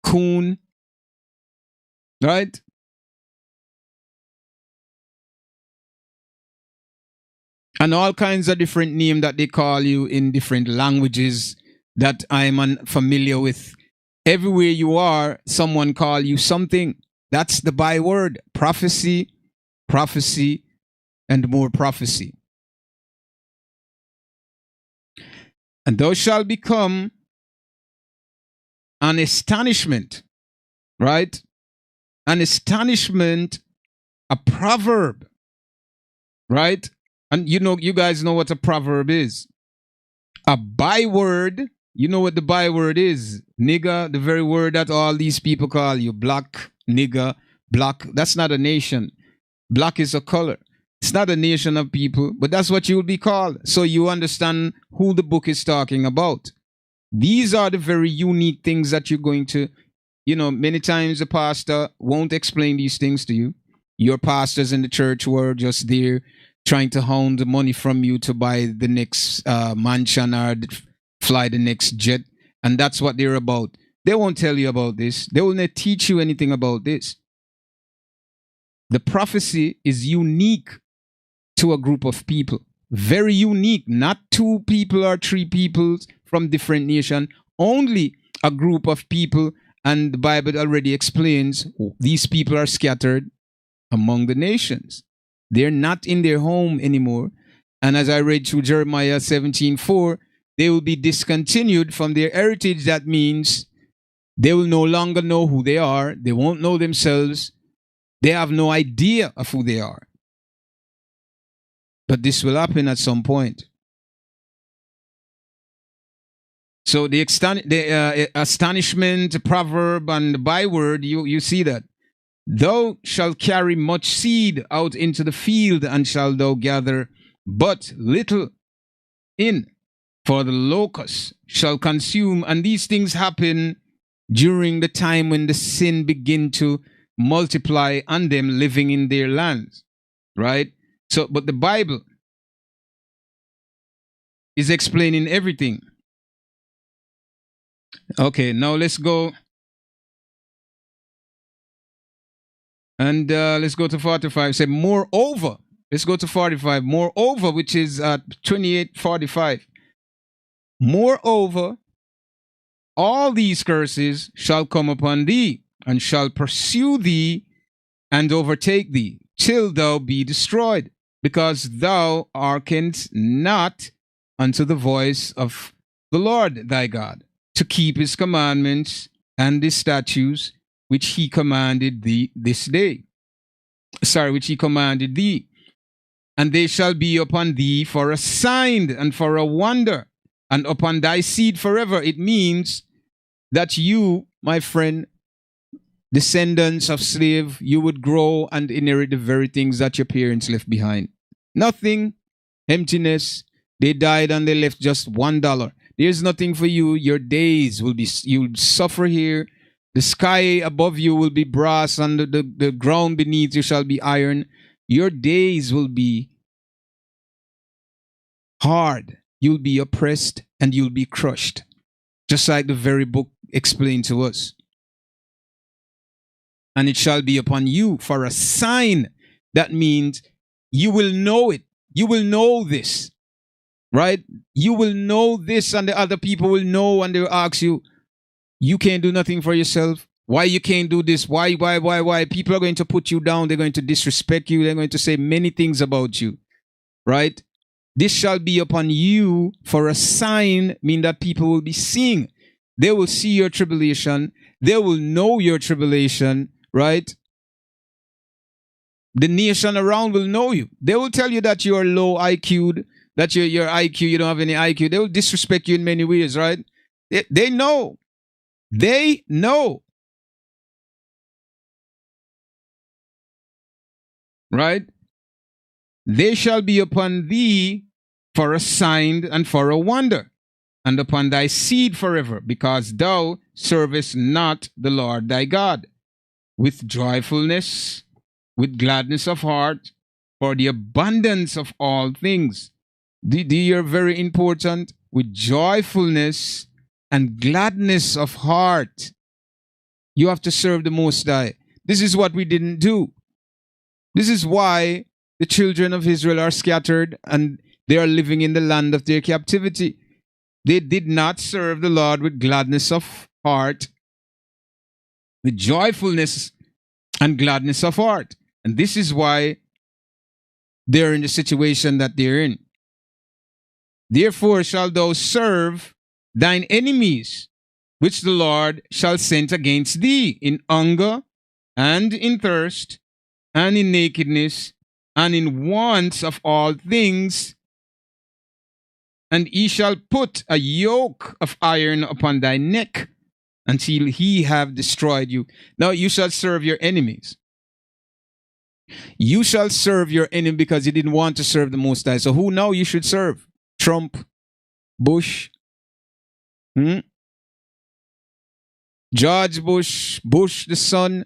coon, right? And all kinds of different names that they call you in different languages that I'm unfamiliar with. Everywhere you are, someone call you something. That's the byword. Prophecy, prophecy, and more prophecy. And thou shalt become an astonishment, right? An astonishment, a proverb, right? And you guys know what a proverb is. A byword, you know what the byword is. Nigger, the very word that all these people call you. Black, nigger, black. That's not a nation. Black is a color. It's not a nation of people, but that's what you will be called. So you understand who the book is talking about. These are the very unique things that you're going to, many times the pastor won't explain these things to you. Your pastors in the church were just there trying to hound the money from you to buy the next mansion or fly the next jet. And that's what they're about. They won't tell you about this. They will not teach you anything about this. The prophecy is unique to a group of people. Very unique. Not 2 people or 3 people from different nations. Only a group of people. And the Bible already explains these people are scattered among the nations. They're not in their home anymore. And as I read through Jeremiah 17:4, they will be discontinued from their heritage. That means they will no longer know who they are. They won't know themselves. They have no idea of who they are. But this will happen at some point. So the astonishment, proverb, and the byword, you see that. Thou shalt carry much seed out into the field, and shalt thou gather but little in, for the locust shall consume. And these things happen during the time when the sin begin to multiply on them living in their lands, right? So, but the Bible is explaining everything. Okay, now let's go. And let's go to 45. Say, moreover, let's go to 45. Moreover, which is 28:45. Moreover, all these curses shall come upon thee, and shall pursue thee, and overtake thee, till thou be destroyed, because thou hearkenest not unto the voice of the Lord thy God, to keep his commandments and his statutes, which he commanded thee this day. Which he commanded thee. And they shall be upon thee for a sign and for a wonder, and upon thy seed forever. It means that you, my friend, descendants of slave, you would grow and inherit the very things that your parents left behind. Nothing, emptiness. They died and they left just $1. There's nothing for you. Your days will be, you'll suffer here. The sky above you will be brass, and the ground beneath you shall be iron. Your days will be hard. You'll be oppressed and you'll be crushed. Just like the very book explained to us. And it shall be upon you for a sign. That means you will know it. You will know this. Right? You will know this, and the other people will know, and they'll ask you, you can't do nothing for yourself. Why you can't do this? Why? People are going to put you down. They're going to disrespect you. They're going to say many things about you. Right? This shall be upon you for a sign, mean that people will be seeing. They will see your tribulation. They will know your tribulation. Right? The nation around will know you. They will tell you that you are low IQ'd, that your IQ, you don't have any IQ. They will disrespect you in many ways, right? They know. They know. Right? They shall be upon thee for a sign and for a wonder, and upon thy seed forever, because thou servest not the Lord thy God with joyfulness, with gladness of heart, for the abundance of all things. They are very important. With joyfulness and gladness of heart, you have to serve the Most High. This is what we didn't do. This is why the children of Israel are scattered and they are living in the land of their captivity. They did not serve the Lord with gladness of heart, with joyfulness and gladness of heart. And this is why they're in the situation that they're in. Therefore shalt thou serve thine enemies, which the Lord shall send against thee in hunger and in thirst and in nakedness and in wants of all things. And he shall put a yoke of iron upon thy neck until he have destroyed you. Now you shall serve your enemies. You shall serve your enemy because you didn't want to serve the Most High. So who now you should serve? Trump, Bush, George Bush, Bush the son,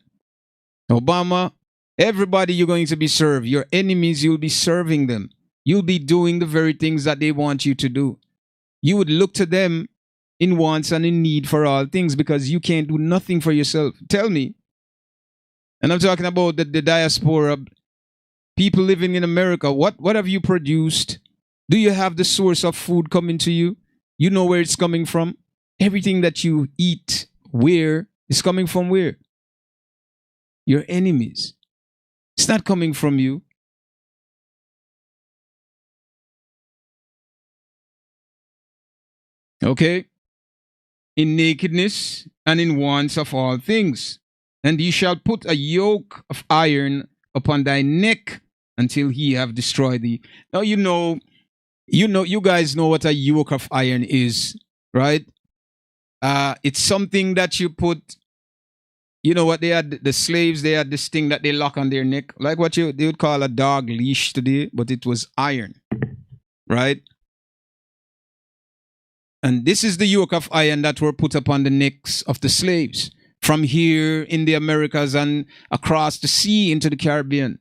Obama. Everybody you're going to be served. Your enemies, you'll be serving them. You'll be doing the very things that they want you to do. You would look to them in wants and in need for all things because you can't do nothing for yourself. Tell me. And I'm talking about the diaspora, people living in America. What have you produced? Do you have the source of food coming to you? You know where it's coming from? Everything that you eat, where, is coming from where? Your enemies. It's not coming from you. Okay? In nakedness and in wants of all things. And ye shall put a yoke of iron upon thy neck until he have destroyed thee. Now you guys know what a yoke of iron is, right? It's something that you put. You know what they had? The slaves, they had this thing that they lock on their neck, like what they would call a dog leash today, but it was iron, right? And this is the yoke of iron that were put upon the necks of the slaves from here in the Americas and across the sea into the Caribbean.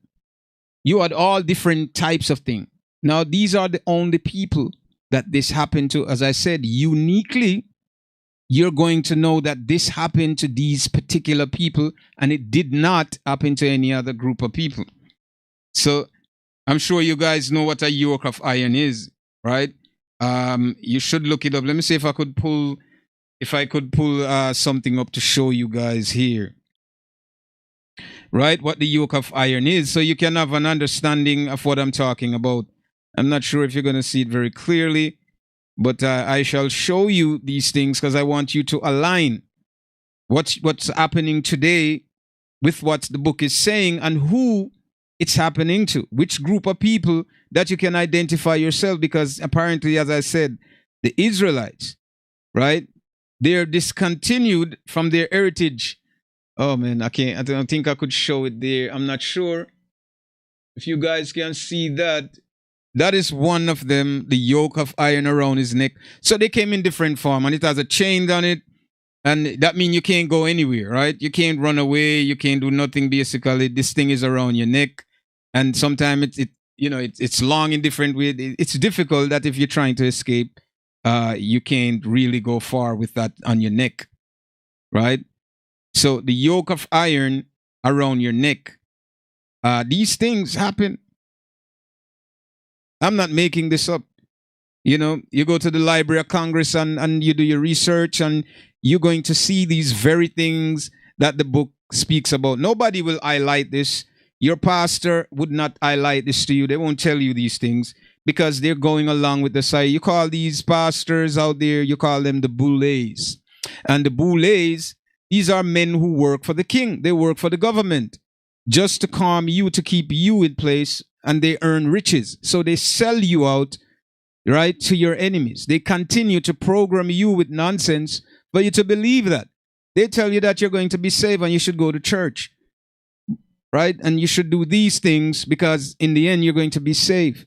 You had all different types of things. Now, these are the only people that this happened to. As I said, uniquely, you're going to know that this happened to these particular people and it did not happen to any other group of people. So I'm sure you guys know what a yoke of iron is, right? You should look it up. Let me see if I could pull something up to show you guys here, right? What the yoke of iron is, so you can have an understanding of what I'm talking about. I'm not sure if you're going to see it very clearly, but I shall show you these things because I want you to align what's happening today with what the book is saying and who it's happening to, which group of people that you can identify yourself, because apparently, as I said, the Israelites, right? They're discontinued from their heritage. Oh man, I don't think I could show it there. I'm not sure if you guys can see that. That is one of them, the yoke of iron around his neck. So they came in different form and it has a chain on it. And that means you can't go anywhere, right? You can't run away. You can't do nothing basically. This thing is around your neck. And sometimes it's long in different ways. It's difficult that if you're trying to escape, you can't really go far with that on your neck, right? So the yoke of iron around your neck, these things happen. I'm not making this up. You go to the Library of Congress and you do your research and you're going to see these very things that the book speaks about. Nobody will highlight this. Your pastor would not highlight this to you. They won't tell you these things because they're going along with the side. You call these pastors out there, you call them the boulets. And the boulets, these are men who work for the king. They work for the government just to calm you, to keep you in place, and they earn riches. So they sell you out, right, to your enemies. They continue to program you with nonsense for you to believe that. They tell you that you're going to be saved and you should go to church, right? And you should do these things because in the end, you're going to be saved.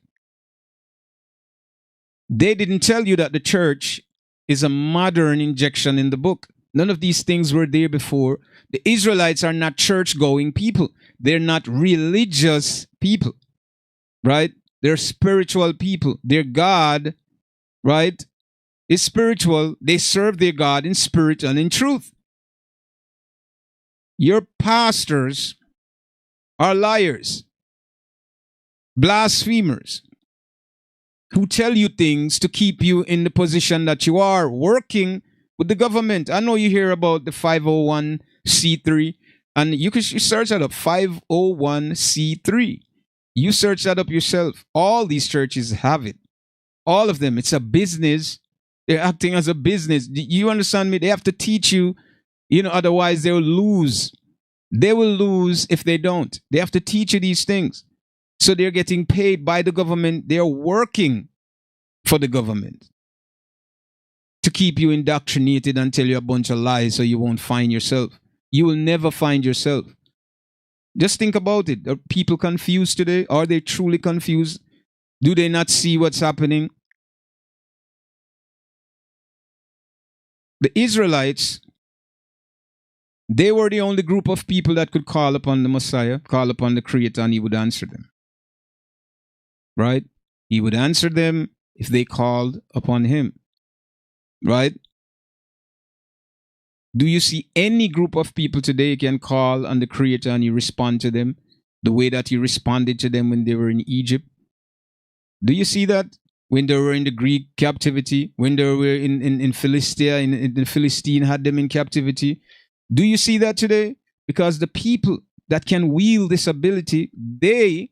They didn't tell you that the church is a modern injection in the book. None of these things were there before. The Israelites are not church-going people. They're not religious people, right? They're spiritual people. Their God, right, is spiritual. They serve their God in spirit and in truth. Your pastors are liars, blasphemers, who tell you things to keep you in the position that you are, working with the government. I know you hear about the 501c3, and you search that up, 501c3. You search that up yourself. All these churches have it. All of them. It's a business. They're acting as a business. You understand me? They have to teach you, otherwise they'll lose. They will lose if they don't. They have to teach you these things. So they're getting paid by the government. They're working for the government to keep you indoctrinated and tell you a bunch of lies so you won't find yourself. You will never find yourself. Just think about it. Are people confused today? Are they truly confused? Do they not see what's happening? The Israelites, they were the only group of people that could call upon the Messiah, call upon the Creator, and he would answer them. Right? He would answer them if they called upon him. Right? Do you see any group of people today can call on the Creator and you respond to them the way that you responded to them when they were in Egypt? Do you see that? When they were in the Greek captivity, when they were in Philistia, in the Philistine had them in captivity. Do you see that today? Because the people that can wield this ability, they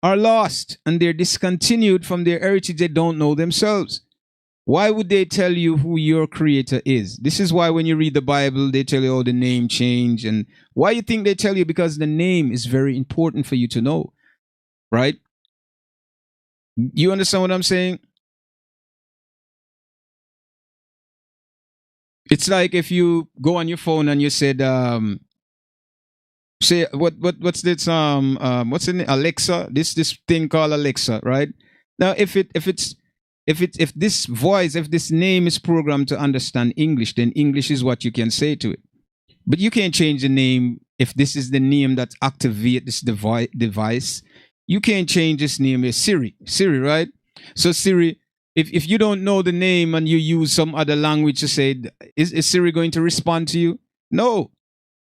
are lost and they're discontinued from their heritage. They don't know themselves. Why would they tell you who your Creator is? This is why when you read the Bible, they tell you, oh, the name change. And why you think they tell you? Because the name is very important for you to know. right? You understand what I'm saying? It's like if you go on your phone and you said, say what's this what's in Alexa, this thing called Alexa, right? Now if this voice, if this name is programmed to understand English, then English is what you can say to it. But you can't change the name if this is the name that activate this device. You can't change this name. Is Siri, right? So Siri, if you don't know the name and you use some other language to say, is Siri going to respond to you? No.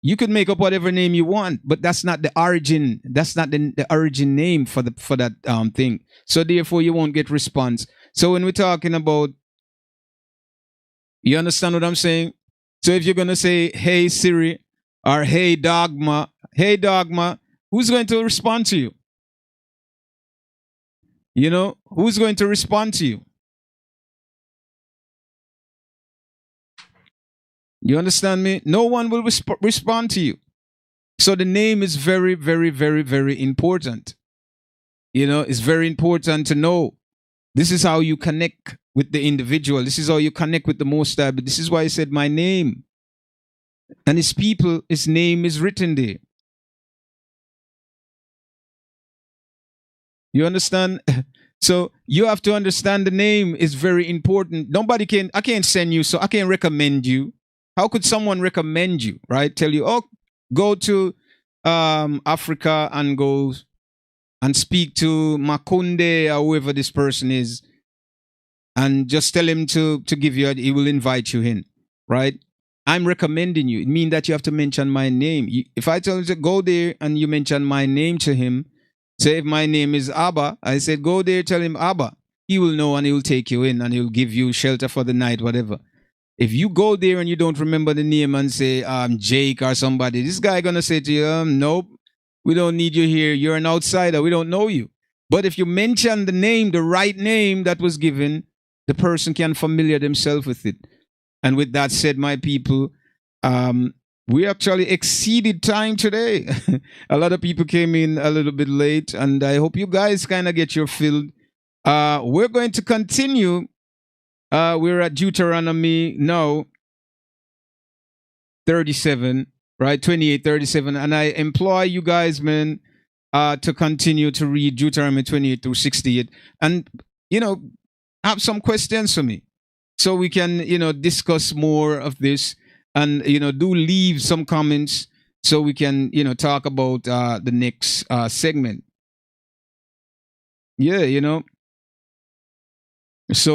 You could make up whatever name you want, but that's not the origin. That's not the origin name for the for that thing. So therefore, you won't get response. So when we're talking about, you understand what I'm saying? So if you're gonna say, "Hey Siri," or Hey Dogma," who's going to respond to you? You know, who's going to respond to you? You understand me? No one will respond to you. So the name is very, very, very, very important. You know, it's very important to know. This is how you connect with the individual. This is how you connect with the Most High. But this is why I said my name and his people. His name is written there. You understand? So you have to understand the name is very important. Nobody can, I can't send you, so I can't recommend you. How could someone recommend you, right? Tell you, oh, go to Africa and go and speak to Makunde or whoever this person is, and just tell him to give you, he will invite you in, right? I'm recommending you. It means that you have to mention my name. If I tell you to go there and you mention my name to him, say if my name is Abba, I said go there, tell him Abba. He will know and he will take you in and he will give you shelter for the night, whatever. If you go there and you don't remember the name and say Jake or somebody, this guy gonna say to you, nope, we don't need you here. You're an outsider. We don't know you. But if you mention the name, the right name that was given, the person can familiar themselves with it. And with that said, my people, we actually exceeded time today. A lot of people came in a little bit late, and I hope you guys kind of get your fill. We're going to continue. We're at Deuteronomy now, 37, right? 28, 37. And I implore you guys, man, to continue to read Deuteronomy 28 through 68. And, you know, have some questions for me so we can, you know, discuss more of this, and, you know, do leave some comments so we can, you know, talk about the next segment. Yeah, you know. So